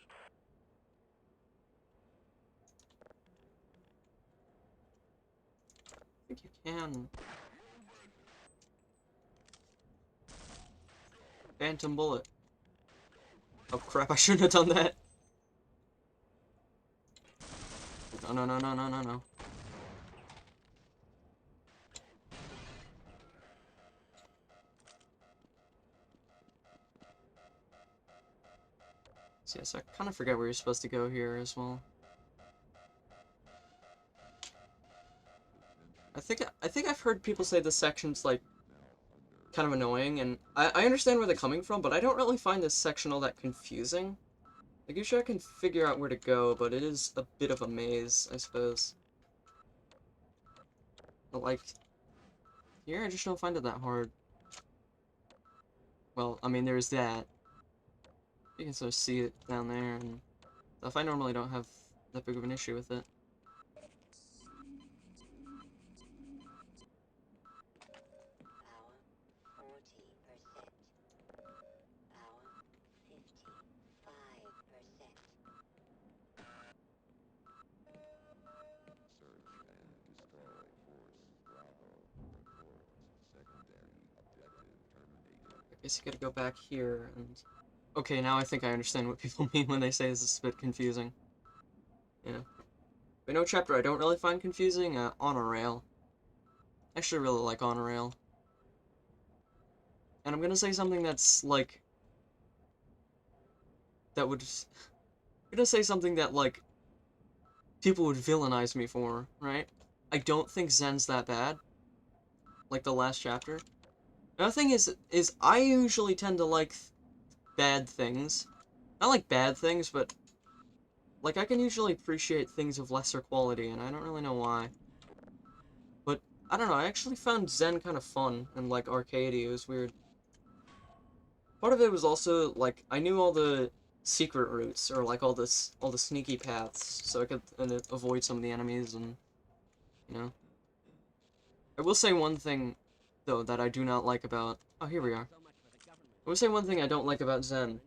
I think you can. Phantom bullet. Oh crap, I shouldn't have done that. No, no, no, no, no, no, no. So yes, I kind of forget where you're supposed to go here as well. I think I've heard people say this section's like kind of annoying, and I understand where they're coming from, but I don't really find this section all that confusing. Like, usually I can figure out where to go, but it is a bit of a maze, I suppose. But like, here I just don't find it that hard. Well, I mean, there's that. You can sort of see it down there, and stuff. I normally don't have that big of an issue with it. I guess you gotta go back here, and... Okay, now I think I understand what people mean when they say this is a bit confusing. Yeah. But no chapter I don't really find confusing, Honor Rail. I actually really like Honor Rail. And I'm gonna say something that's, like... That would... I'm gonna say something that, like... People would villainize me for, right? I don't think Zen's that bad. Like the last chapter. Another thing is I usually tend to like bad things. Not like bad things, but like I can usually appreciate things of lesser quality, and I don't really know why. But I don't know, I actually found Zen kind of fun and like arcadey. It was weird. Part of it was also like I knew all the secret routes or like all the sneaky paths, so I could avoid some of the enemies, and you know. I will say one thing though that I do not like about... Oh, here we are. I will say one thing I don't like about Zen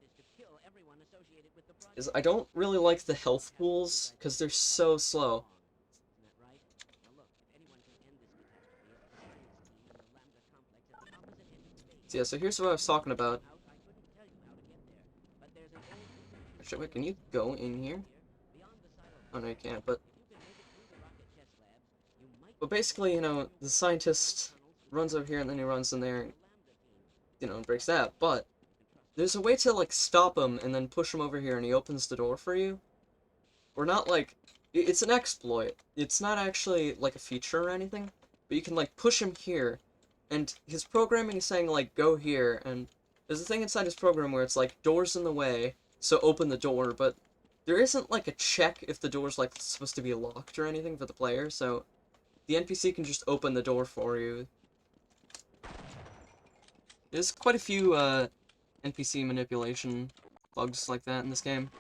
is I don't really like the health pools because they're so slow. So yeah, so here's what I was talking about. Actually, wait, can you go in here? Oh, no, you can't, but basically, you know, the scientist runs over here and then he runs in there and, you know, and breaks that, but there's a way to, like, stop him and then push him over here and he opens the door for you. Or not, like, it's an exploit. It's not actually, like, a feature or anything, but you can, like, push him here, and his programming is saying, like, go here, and there's a thing inside his program where it's, like, door's in the way, so open the door, but there isn't, like, a check if the door's, like, supposed to be locked or anything for the player, so the NPC can just open the door for you. There's quite a few, NPC manipulation bugs like that in this game.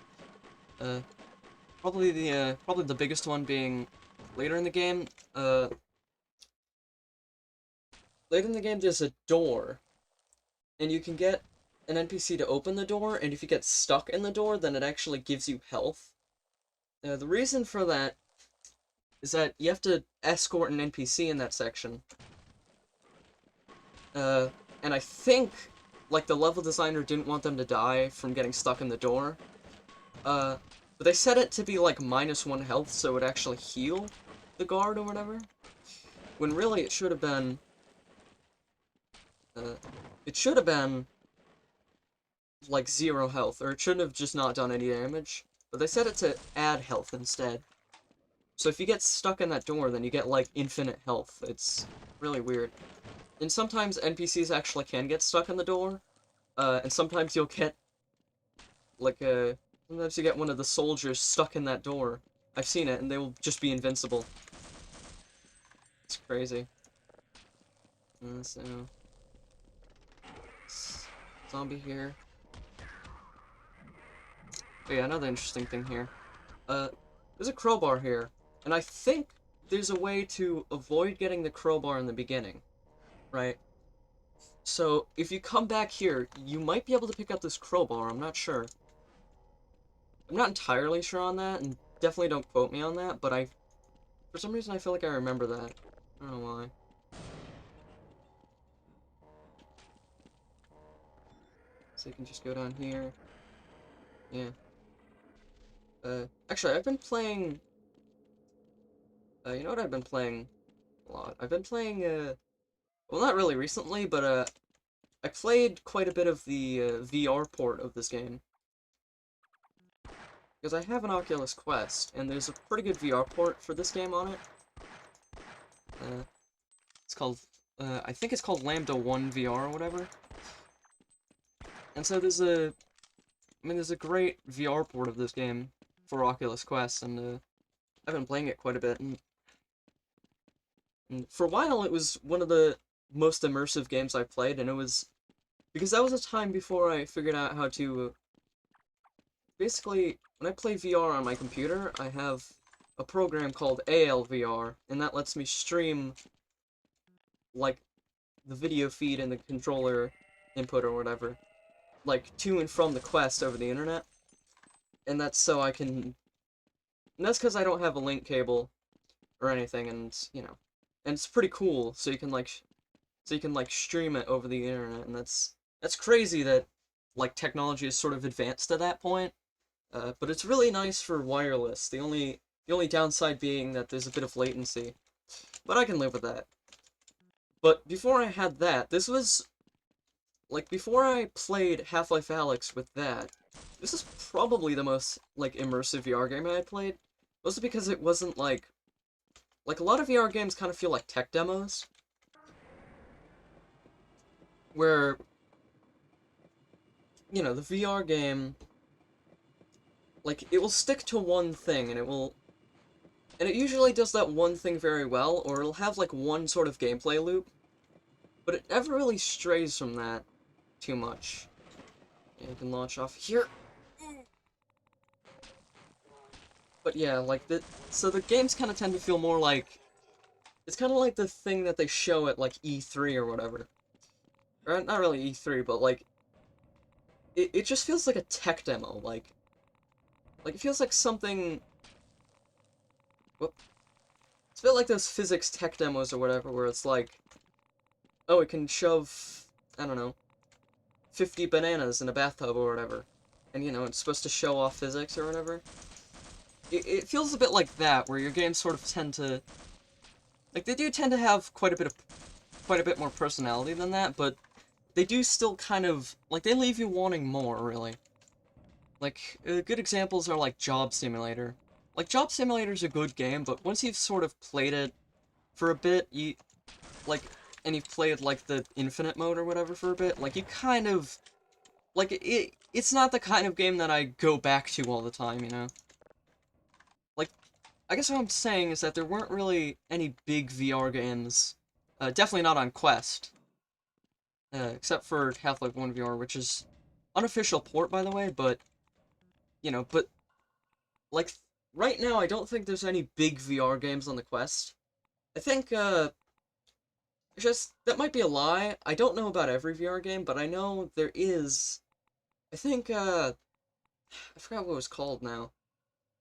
Probably the biggest one being later in the game. Later in the game, there's a door, and you can get an NPC to open the door, and if you get stuck in the door, then it actually gives you health. The reason for that is that you have to escort an NPC in that section. And I think, like, the level designer didn't want them to die from getting stuck in the door. But they set it to be, like, -1 health, so it would actually heal the guard or whatever. When really it should have been... like, 0 health, or it shouldn't have just not done any damage. But they set it to add health instead. So if you get stuck in that door, then you get, like, infinite health. It's really weird. And sometimes NPCs actually can get stuck in the door, and sometimes you'll get, like, sometimes you get one of the soldiers stuck in that door. I've seen it, and they will just be invincible. It's crazy. So... zombie here. Oh yeah, another interesting thing here. There's a crowbar here, and I think there's a way to avoid getting the crowbar in the beginning, right? So, if you come back here, you might be able to pick up this crowbar, I'm not sure. I'm not entirely sure on that, and definitely don't quote me on that, but for some reason I feel like I remember that. I don't know why. So you can just go down here. Yeah. Actually, I've been playing... you know what I've been playing a lot? I've been playing, well, not really recently, but, I played quite a bit of the, VR port of this game. Because I have an Oculus Quest, and there's a pretty good VR port for this game on it. It's called, I think it's called Lambda 1 VR or whatever. And so there's a great VR port of this game for Oculus Quest, and, I've been playing it quite a bit, and for a while it was one of the most immersive games I played, and it was, because that was a time before I figured out how to, basically, when I play VR on my computer, I have a program called ALVR, and that lets me stream, like, the video feed and the controller input or whatever, like, to and from the Quest over the internet. And that's so I can... And that's because I don't have a link cable or anything, and, you know... And it's pretty cool, so you can, like... stream it over the internet, and that's crazy that, like, technology is sort of advanced to that point. But it's really nice for wireless. The only downside being that there's a bit of latency. But I can live with that. But before I had that, this was... Like, before I played Half-Life Alyx with that, this is probably the most, like, immersive VR game I had played. Mostly because it wasn't, like... Like, a lot of VR games kind of feel like tech demos. Where... You know, the VR game... Like, it will stick to one thing, and it will... And it usually does that one thing very well, or it'll have, like, one sort of gameplay loop. But it never really strays from that too much. Yeah, you can launch off here. But yeah, like, so the games kind of tend to feel more like... It's kind of like the thing that they show at, like, E3 or whatever. Or, not really E3, but, like... It just feels like a tech demo, like, it feels like something... Whoop. It's a bit like those physics tech demos or whatever, where it's like... Oh, it can shove, I don't know, 50 bananas in a bathtub or whatever. and, you know, it's supposed to show off physics or whatever. It feels a bit like that, where your games sort of tend to... Like, they do tend to have quite a bit more personality than that, but they do still kind of... Like, they leave you wanting more, really. Like, good examples are, like, Job Simulator. Like, Job Simulator's a good game, but once you've sort of played it for a bit, and you've played, like, the Infinite mode or whatever for a bit, like, you kind of... Like, it's not the kind of game that I go back to all the time, you know? Like, I guess what I'm saying is that there weren't really any big VR games. Definitely not on Quest. Except for Half-Life 1 VR, which is unofficial port, by the way, but, you know, but, like, right now I don't think there's any big VR games on the Quest. I think, just, that might be a lie. I don't know about every VR game, but I know there is, I think, I forgot what it was called now.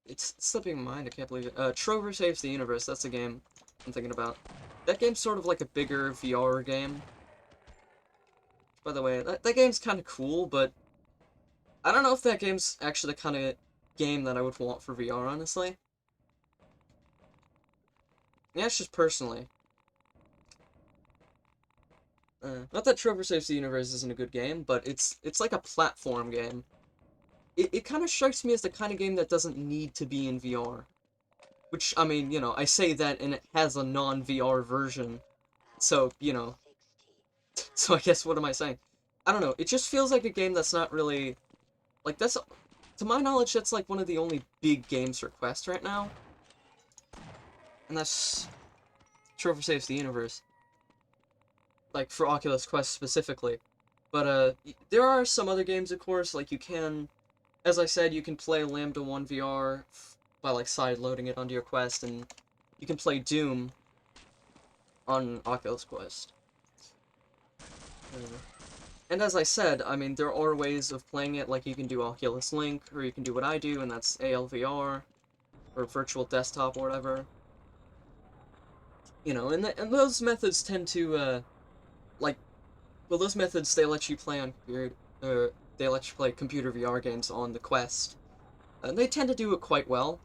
It's slipping my mind, I can't believe it. Trover Saves the Universe, that's the game I'm thinking about. That game's sort of like a bigger VR game. By the way, that game's kind of cool, but I don't know if that game's actually the kind of game that I would want for VR, honestly. Yeah, it's just personally. Not that Trover Saves the Universe isn't a good game, but it's like a platform game. It kind of strikes me as the kind of game that doesn't need to be in VR. Which, I mean, you know, I say that and it has a non-VR version. So, you know. So I guess, what am I saying? I don't know, it just feels like a game that's not really... Like, that's... To my knowledge, that's like one of the only big games for Quest right now. And that's... Trover Saves the Universe. Like, for Oculus Quest specifically. But, there are some other games, of course, like you can... As I said, you can play Lambda 1 VR by, like, side-loading it onto your Quest, and you can play Doom on Oculus Quest. And as I said, I mean, there are ways of playing it, like you can do Oculus Link, or you can do what I do, and that's ALVR, or Virtual Desktop, or whatever. You know, and those methods tend to, like, well, those methods, they let you play on computer, they let you play computer VR games on the Quest. And they tend to do it quite well.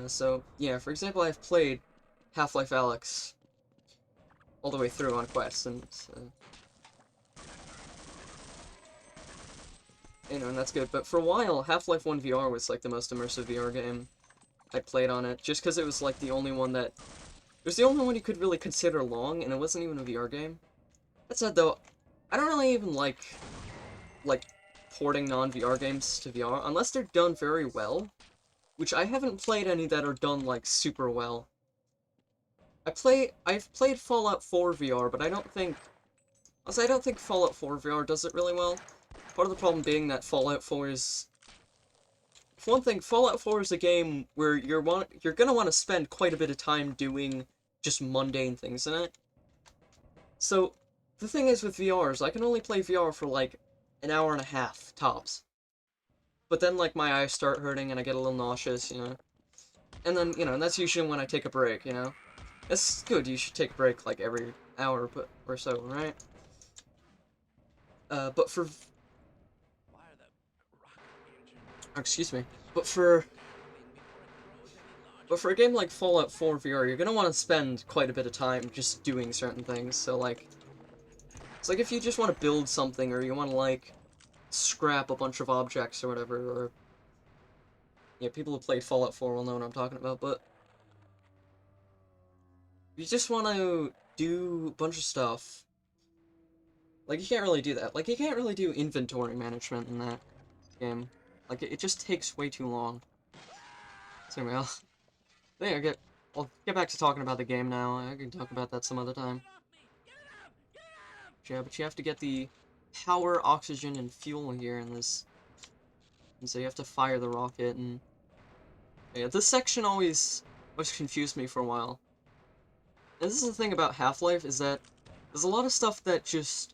So, yeah, for example, I've played Half-Life Alyx all the way through on Quest, and, you know, and that's good. But for a while, Half-Life 1 VR was, like, the most immersive VR game I played on it, just because it was, like, the only one that... It was the only one you could really consider long, and it wasn't even a VR game. That said, though, I don't really even like, porting non-VR games to VR, unless they're done very well, which I haven't played any that are done, like, super well. I've played Fallout 4 VR, but I don't think Fallout 4 VR does it really well. Part of the problem being that Fallout 4 is... For one thing, Fallout 4 is a game where you're gonna want to spend quite a bit of time doing just mundane things in it. So, the thing is with VRs, I can only play VR for, like, an hour and a half, tops. But then, like, my eyes start hurting and I get a little nauseous, you know? And then, you know, and that's usually when I take a break, you know? It's good, you should take a break, like, every hour or so, right? But for... Excuse me. But for a game like Fallout 4 VR, you're gonna want to spend quite a bit of time just doing certain things, so, like... It's like if you just want to build something, or you want to, like, scrap a bunch of objects or whatever, or... Yeah, people who played Fallout 4 will know what I'm talking about, but... You just want to do a bunch of stuff. Like, you can't really do that. Like, you can't really do inventory management in that game. Like, it just takes way too long. So anyway, I'll get back to talking about the game now. I can talk about that some other time. Yeah, but you have to get the power, oxygen, and fuel here in this. And so you have to fire the rocket, and... Yeah, this section always confused me for a while. And this is the thing about Half-Life, is that there's a lot of stuff that just...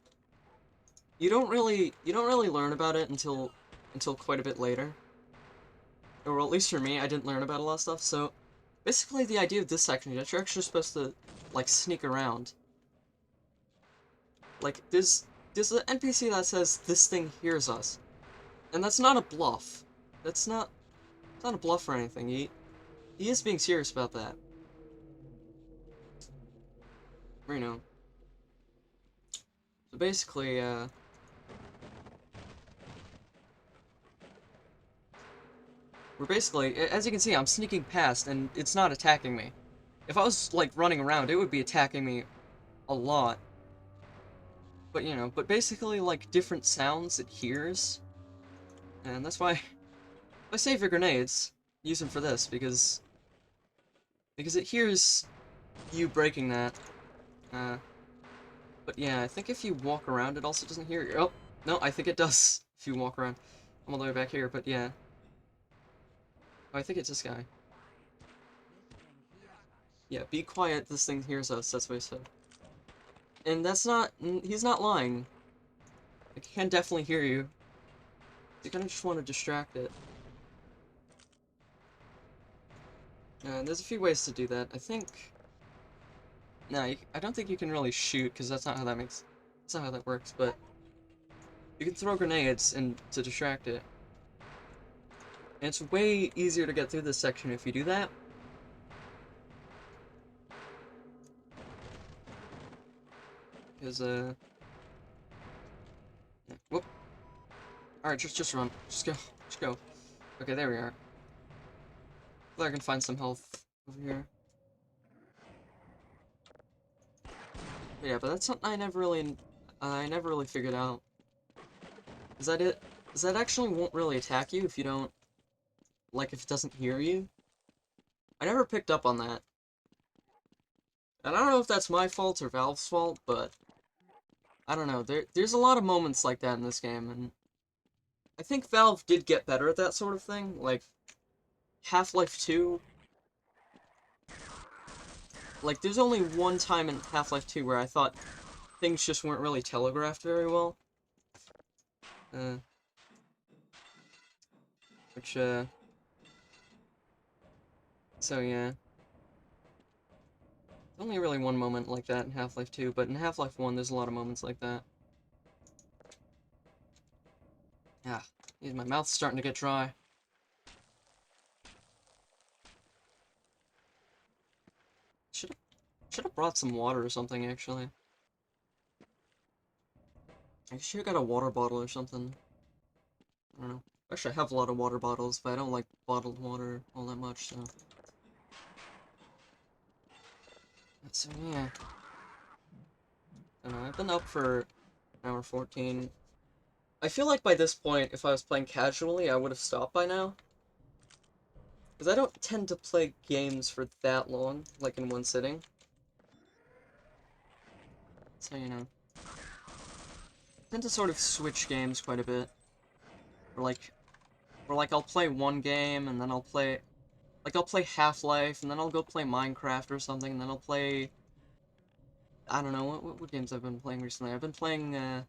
You don't really learn about it until quite a bit later. Or at least for me, I didn't learn about a lot of stuff, so... Basically, the idea of this section is that you're actually supposed to, like, sneak around. Like, there's there's an NPC that says this thing hears us. And that's not a bluff. It's not a bluff or anything. He is being serious about that. You know. So basically, we're basically, as you can see, I'm sneaking past and it's not attacking me. If I was, like, running around, it would be attacking me a lot. But, you know, but basically, like, different sounds it hears. And that's why, if I save your grenades, use them for this, because it hears you breaking that. But yeah, I think if you walk around, it also doesn't hear you. Oh, no, I think it does if you walk around. I'm all the way back here, but yeah. Oh, I think it's this guy. Yeah, be quiet, this thing hears us, that's what he said. And that's not, he's not lying. It can definitely hear you. You're gonna just want to distract it. And there's a few ways to do that. I think... No, I don't think you can really shoot, because that's not how that's not how that works, but... You can throw grenades and to distract it. And it's way easier to get through this section if you do that. Because, yeah. Whoop. Alright, just run. Just go. Just go. Okay, there we are. Hopefully I can find some health over here. But yeah, but that's something I never really figured out. Is that it? Is that actually won't really attack you if you don't... Like, if it doesn't hear you? I never picked up on that. And I don't know if that's my fault or Valve's fault, but... I don't know, there's a lot of moments like that in this game, and... I think Valve did get better at that sort of thing, like... Half-Life 2... Like, there's only one time in Half-Life 2 where I thought things just weren't really telegraphed very well. So yeah. Only really one moment like that in Half-Life 2, but in Half-Life 1 there's a lot of moments like that. Yeah, my mouth's starting to get dry. Should have brought some water or something, actually. I should have got a water bottle or something. I don't know. Actually, I have a lot of water bottles, but I don't like bottled water all that much, so... So, yeah. I don't know, I've been up for an hour 14. I feel like by this point, if I was playing casually, I would have stopped by now. Because I don't tend to play games for that long, like in one sitting. So, you know. I tend to sort of switch games quite a bit. Or like I'll play one game, and then I'll play... Like, I'll play Half-Life, and then I'll go play Minecraft or something, and then I'll play... I don't know, what games I've been playing recently? I've been playing a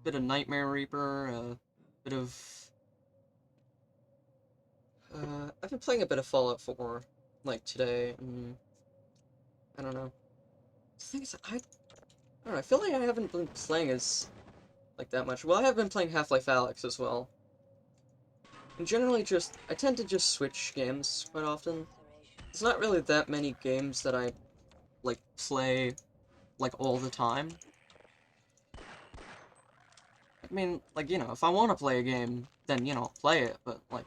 bit of Nightmare Reaper, a bit of... I've been playing a bit of Fallout 4, like, today, and... I don't know. The thing is, I don't know, I feel like I haven't been playing as... like, that much. Well, I have been playing Half-Life Alyx as well. And generally I tend to just switch games quite often. There's not really that many games that I, like, play, like, all the time. I mean, like, you know, if I want to play a game, then, you know, I'll play it, but, like,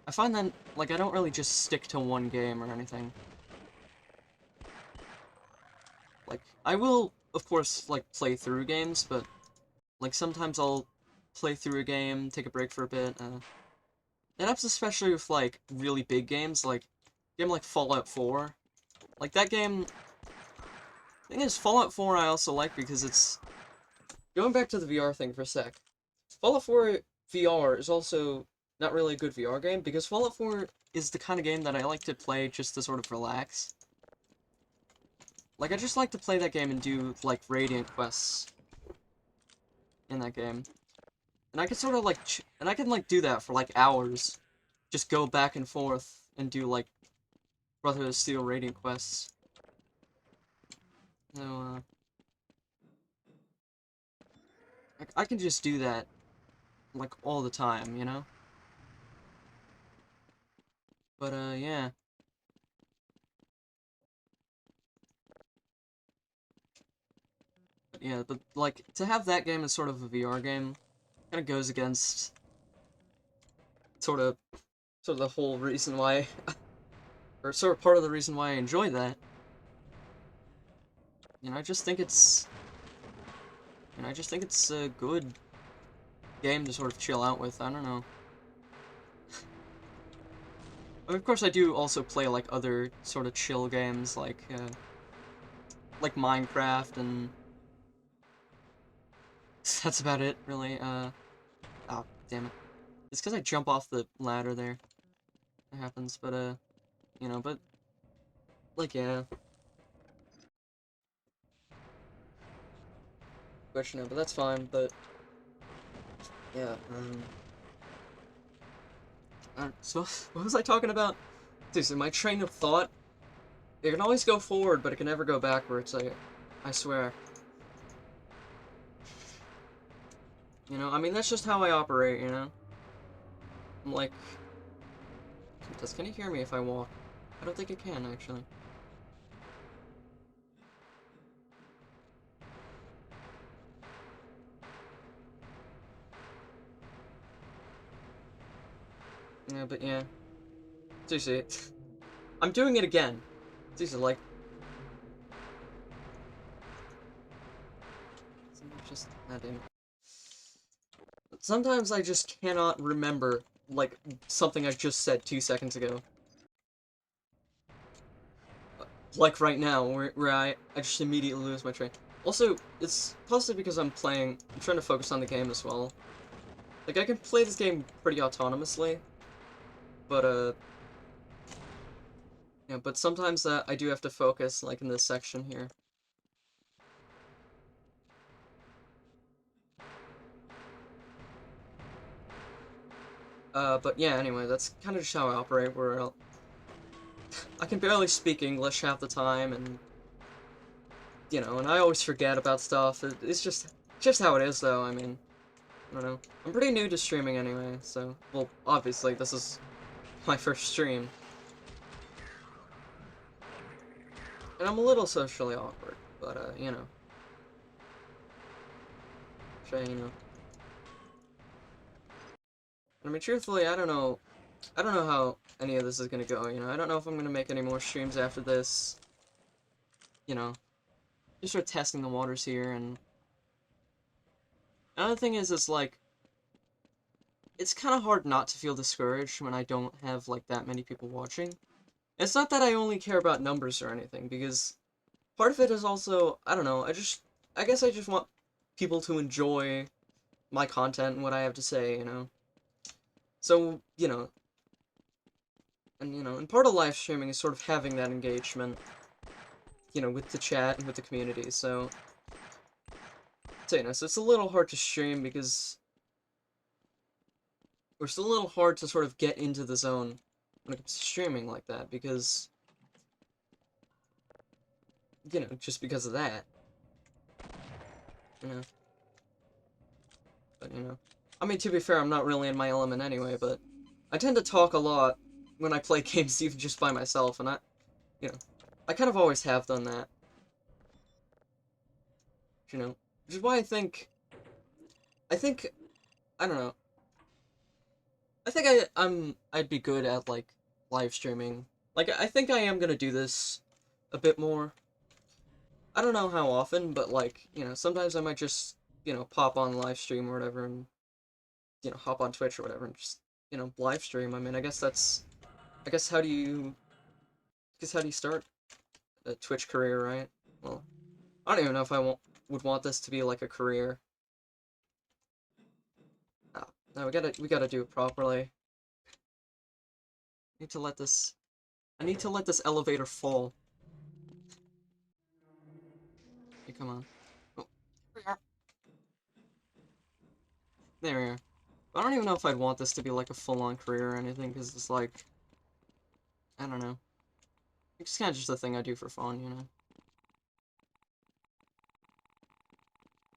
I find that, like, I don't really just stick to one game or anything. Like, I will, of course, like, play through games, but, like, sometimes I'll play through a game, take a break for a bit, that happens especially with, like, really big games, like, a game like Fallout 4. Like, that game... The thing is, Fallout 4 I also like because it's... Going back to the VR thing for a sec. Fallout 4 VR is also not really a good VR game, because Fallout 4 is the kind of game that I like to play just to sort of relax. Like, I just like to play that game and do, like, Radiant quests in that game. And I can sort of, like, and I can, like, do that for, like, hours. Just go back and forth and do, like, Brotherhood of Steel Radiant quests. So, Like, I can just do that, like, all the time, you know? But, yeah. But, yeah, but, like, to have that game as sort of a VR game kind of goes against sort of the whole reason why, or sort of part of the reason why I enjoy that. You know, I just think it's, a good game to sort of chill out with. I don't know. I mean, of course, I do also play like other sort of chill games, like Minecraft, and that's about it, really. Oh, damn it! It's because I jump off the ladder there. That happens, but you know, but like, yeah. Question, but that's fine. But yeah. So what was I talking about? Seriously, my train of thought. It can always go forward, but it can never go backwards. I swear. You know, I mean, that's just how I operate, you know? I'm like... Can you hear me if I walk? I don't think it can, actually. Yeah, but yeah. Seriously, I'm doing it again. Seriously, like... Just... God damn it. Sometimes I just cannot remember, like, something I just said 2 seconds ago. Like right now, where I just immediately lose my train. Also, it's possibly because I'm trying to focus on the game as well. Like, I can play this game pretty autonomously, but, yeah, but sometimes I do have to focus, like, in this section here. But yeah, anyway, that's kind of just how I operate, where I can barely speak English half the time, and, you know, and I always forget about stuff. It's just how it is, though. I mean, I don't know. I'm pretty new to streaming anyway, so, well, obviously, this is my first stream. And I'm a little socially awkward, but, you know. You know. I mean, truthfully, I don't know how any of this is gonna go, you know. I don't know if I'm gonna make any more streams after this. You know, just sort of testing the waters here, and another thing is like, it's kind of hard not to feel discouraged when I don't have, like, that many people watching. It's not that I only care about numbers or anything, because part of it is also, I don't know, I guess I just want people to enjoy my content and what I have to say, you know. So, you know, and part of live streaming is sort of having that engagement, you know, with the chat and with the community, so you know, so it's a little hard to stream because, or it's a little hard to sort of get into the zone when it comes to streaming like that, because, you know, just because of that, you know, but, you know, I mean, to be fair, I'm not really in my element anyway, but I tend to talk a lot when I play games even just by myself, and you know, I kind of always have done that, you know, which is why I think, I don't know, I think I'd be good at, like, live streaming. Like, I think I am gonna do this a bit more. I don't know how often, but, like, you know, sometimes I might just, you know, pop on live stream or whatever, and, you know, hop on Twitch or whatever, and just, you know, live stream. I mean, I guess how do you start a Twitch career, right? Well, I don't even know if would want this to be, like, a career. Oh, no, we gotta do it properly. I need to let this elevator fall. Hey, come on. Oh, there we are. There we are. I don't even know if I'd want this to be, like, a full-on career or anything, because it's like, I don't know. It's kind of just a thing I do for fun, you know?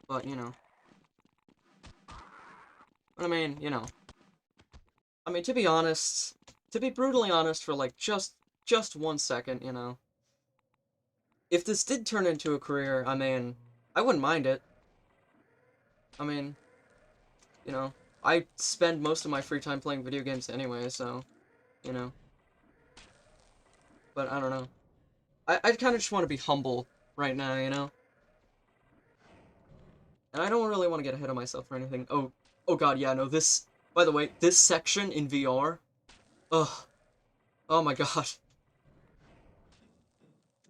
But, you know. But I mean, you know. I mean, to be honest, to be brutally honest for, like, just 1 second, you know. If this did turn into a career, I mean, I wouldn't mind it. I mean, you know, I spend most of my free time playing video games anyway, so, you know. But I don't know. I kind of just want to be humble right now, you know? And I don't really want to get ahead of myself or anything. Oh god, yeah, no, this... By the way, this section in VR... Ugh. Oh my god.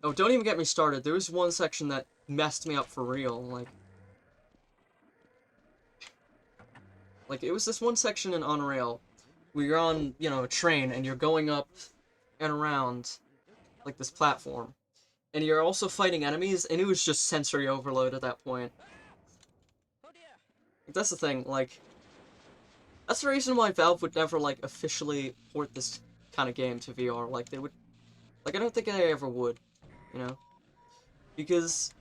Oh, don't even get me started. There was one section that messed me up for real, like, it was this one section in Unreal, where you're on, you know, a train, and you're going up and around, like, this platform. And you're also fighting enemies, and it was just sensory overload at that point. That's the thing, like... That's the reason why Valve would never, like, officially port this kind of game to VR. Like, they would... Like, I don't think they ever would, you know? Because...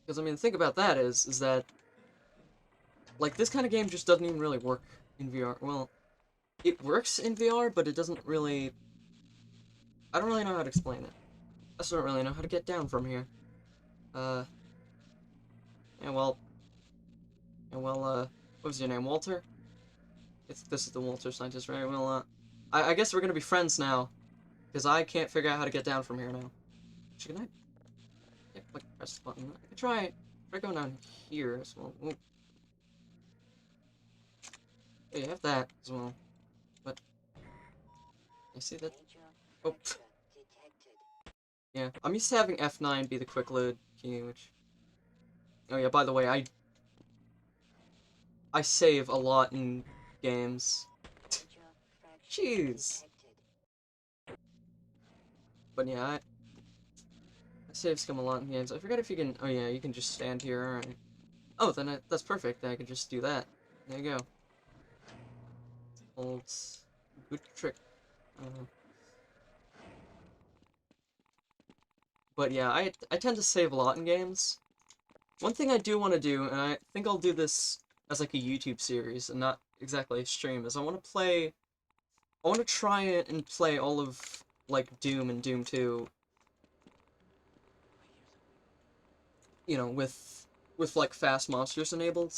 I mean, the thing about that is that... Like, this kind of game just doesn't even really work in VR. Well, it works in VR, but it doesn't really... I don't really know how to explain it. I still don't really know how to get down from here. Yeah, well, what was your name, Walter? This is the Walter scientist, right? Well, I guess we're gonna be friends now, because I can't figure out how to get down from here now. Actually, can I? Yeah, like, press the button. I can try going down here as well. Ooh. Yeah, you have that as well. But, you see that? Oh. Yeah, I'm used to having F9 be the quick load key, which... Oh yeah, by the way, I save a lot in games. Jeez. But yeah, I save scum a lot in games. I forget if you can... Oh yeah, you can just stand here, alright. Oh, then that's perfect. Then I can just do that. There you go. Old... Good trick. But yeah, I tend to save a lot in games. One thing I do want to do, and I think I'll do this as like a YouTube series, and not exactly a stream, is I want to try it and play all of, like, Doom and Doom 2. You know, with like, fast monsters enabled.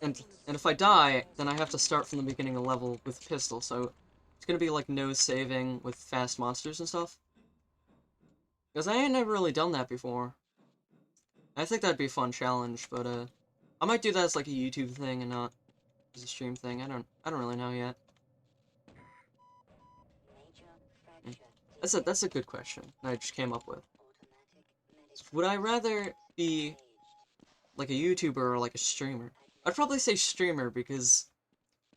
And if I die, then I have to start from the beginning of the level with pistol, so it's gonna be, like, no saving with fast monsters and stuff. Because I ain't never really done that before. I think that'd be a fun challenge, but, I might do that as, like, a YouTube thing and not as a stream thing. I don't really know yet. That's a good question that I just came up with. Would I rather be like a YouTuber or like a streamer? I'd probably say streamer, because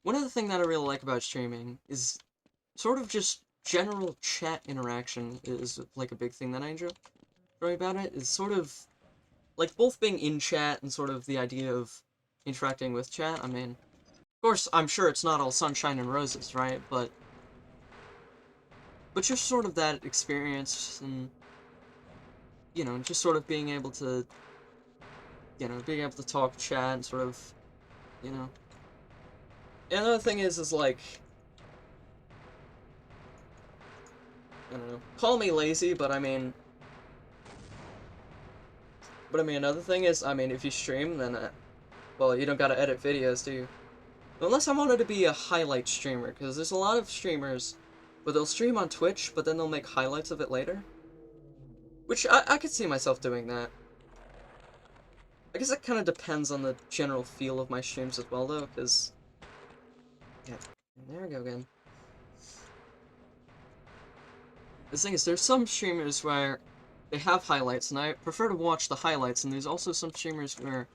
one of the things that I really like about streaming is sort of just general chat interaction is like a big thing that I enjoy about it. Is sort of like both being in chat and sort of the idea of interacting with chat. I mean, of course, I'm sure it's not all sunshine and roses, right? But just sort of that experience, and, you know, just sort of being able to, you know, being able to talk, chat, and sort of, you know. And another thing is like, I don't know, call me lazy, but I mean, another thing is, I mean, if you stream, then, well, you don't gotta edit videos, do you? Unless I wanted to be a highlight streamer, because there's a lot of streamers, but they'll stream on Twitch, but then they'll make highlights of it later. Which, I could see myself doing that. I guess it kind of depends on the general feel of my streams as well, though, because... Yeah, there we go again. The thing is, there's some streamers where they have highlights, and I prefer to watch the highlights, and there's also some streamers where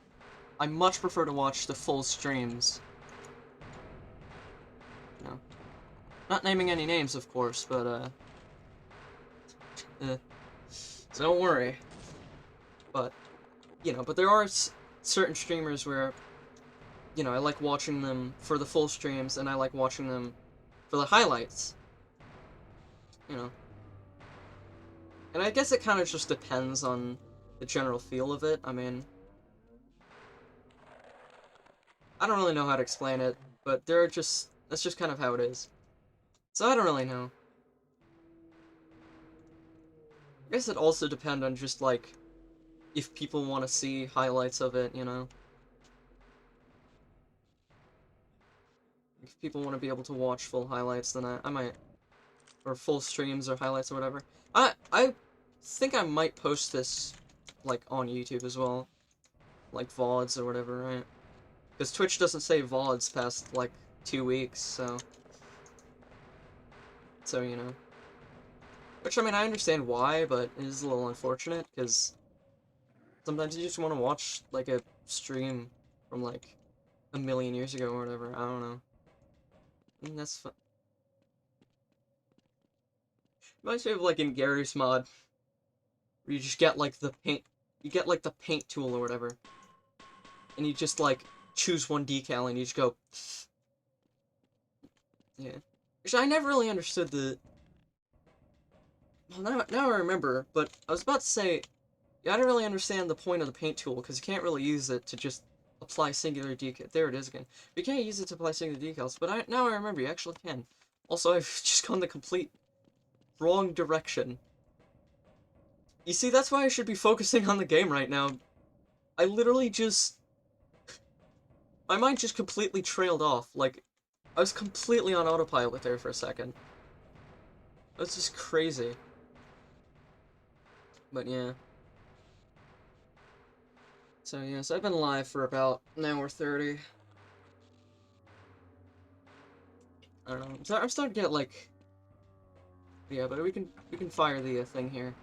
I much prefer to watch the full streams. You know. Not naming any names, of course, but, so don't worry. But, you know, but there are certain streamers where, you know, I like watching them for the full streams, and I like watching them for the highlights. You know. And I guess it kind of just depends on the general feel of it. I mean, I don't really know how to explain it, but that's just kind of how it is. So I don't really know. I guess it also depends on just, like, if people want to see highlights of it, you know? If people want to be able to watch full highlights, then I might, or full streams or highlights or whatever. I think I might post this, like, on YouTube as well. Like, VODs or whatever, right? Because Twitch doesn't say VODs past, like, 2 weeks, so... So, you know. Which, I mean, I understand why, but it is a little unfortunate, because sometimes you just want to watch, like, a stream from, like, a million years ago or whatever. I don't know. And that's fun. Reminds me of, like, in Gary's mod, where you just get, like, the paint... You get, like, the paint tool or whatever. And you just, like, choose one decal and you just go... Yeah. Which I never really understood the... Well, now I remember, but I was about to say... Yeah, I didn't really understand the point of the paint tool, because you can't really use it to just apply singular decal. There it is again. You can't use it to apply singular decals, but now I remember you actually can. Also, I've just gone the complete wrong direction. You see, that's why I should be focusing on the game right now. I literally just... My mind just completely trailed off. Like, I was completely on autopilot there for a second. That's just crazy. But yeah. So yes, I've been live for about an hour 30. I don't know. I'm starting to get like... Yeah, but we can fire the thing here.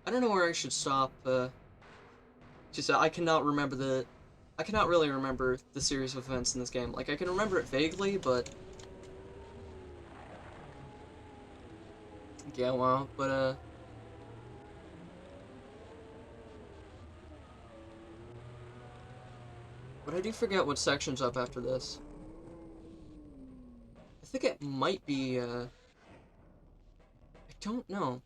I don't know where I should stop. Just I cannot really remember the series of events in this game. Like, I can remember it vaguely, but... Yeah, wow, but, But I do forget what section's up after this. I think it might be, I don't know.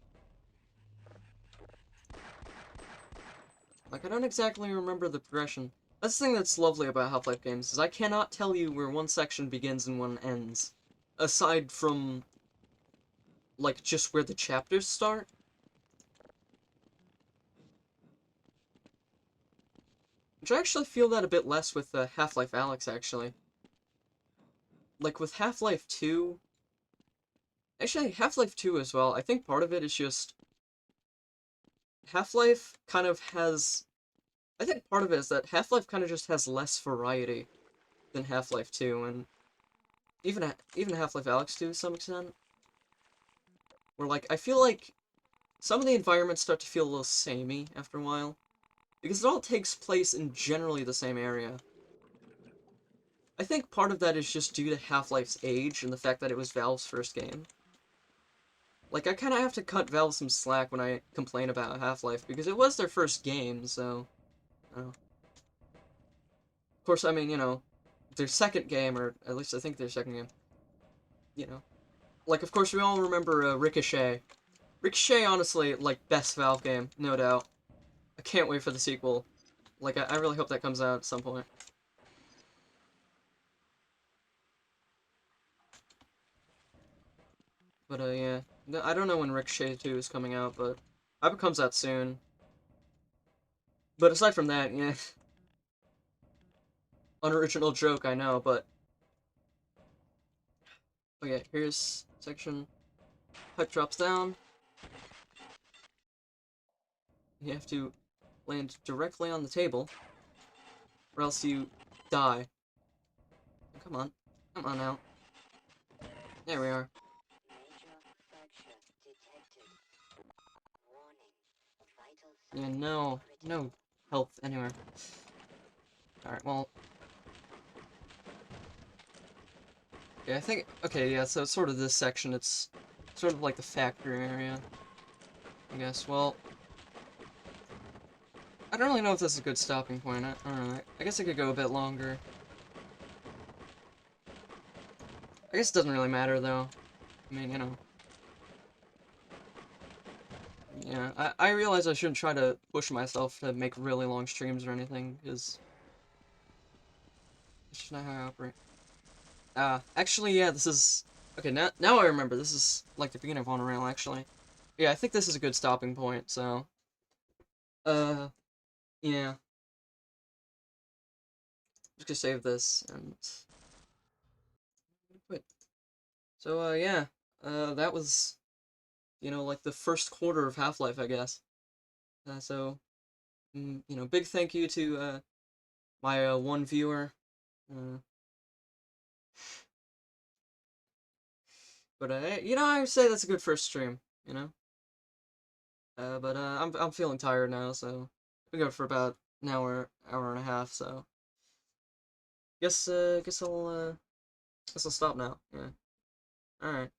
Like, I don't exactly remember the progression. That's the thing that's lovely about Half-Life games, is I cannot tell you where one section begins and one ends. Aside from, like, just where the chapters start. Which I actually feel that a bit less with Half-Life Alyx, actually. Like, with Half-Life 2... Actually, Half-Life 2 as well, I think part of it is just... Half-Life kind of has... I think part of it is that Half-Life kind of just has less variety than Half-Life 2, and even Half-Life Alyx 2 to some extent. Where, like, I feel like some of the environments start to feel a little samey after a while. Because it all takes place in generally the same area. I think part of that is just due to Half-Life's age and the fact that it was Valve's first game. Like, I kind of have to cut Valve some slack when I complain about Half-Life, because it was their first game, so... I don't know. Of course, I mean, you know, their second game, or at least I think their second game, you know. Like, of course, we all remember Ricochet. Ricochet, honestly, like, best Valve game, no doubt. I can't wait for the sequel. Like, I really hope that comes out at some point. But, yeah. I don't know when Ricochet 2 is coming out, but I hope it comes out soon. But aside from that, yeah. Unoriginal joke, I know, but... Okay, here's section. Pipe drops down. You have to land directly on the table, or else you die. Come on. Come on now. There we are. Yeah, no health anywhere. Alright, well... Yeah, I think... Okay, yeah, so it's sort of this section. It's sort of like the factory area, I guess. Well... I don't really know if this is a good stopping point. I don't know. I guess I could go a bit longer. I guess it doesn't really matter, though. I mean, you know. Yeah, I realize I shouldn't try to push myself to make really long streams or anything, because it's just not how I operate. Actually, yeah, this is... Okay, now I remember, this is, like, the beginning of On a Rail, actually. Yeah, I think this is a good stopping point, so... yeah. Just gonna save this, and... Quit. So, yeah. That was, you know, like, the first quarter of Half-Life, I guess. So, you know, big thank you to, my, one viewer. But, you know, I would say that's a good first stream, you know? But I'm feeling tired now, so we go for about an hour and a half, so guess I'll stop now. Yeah. All right.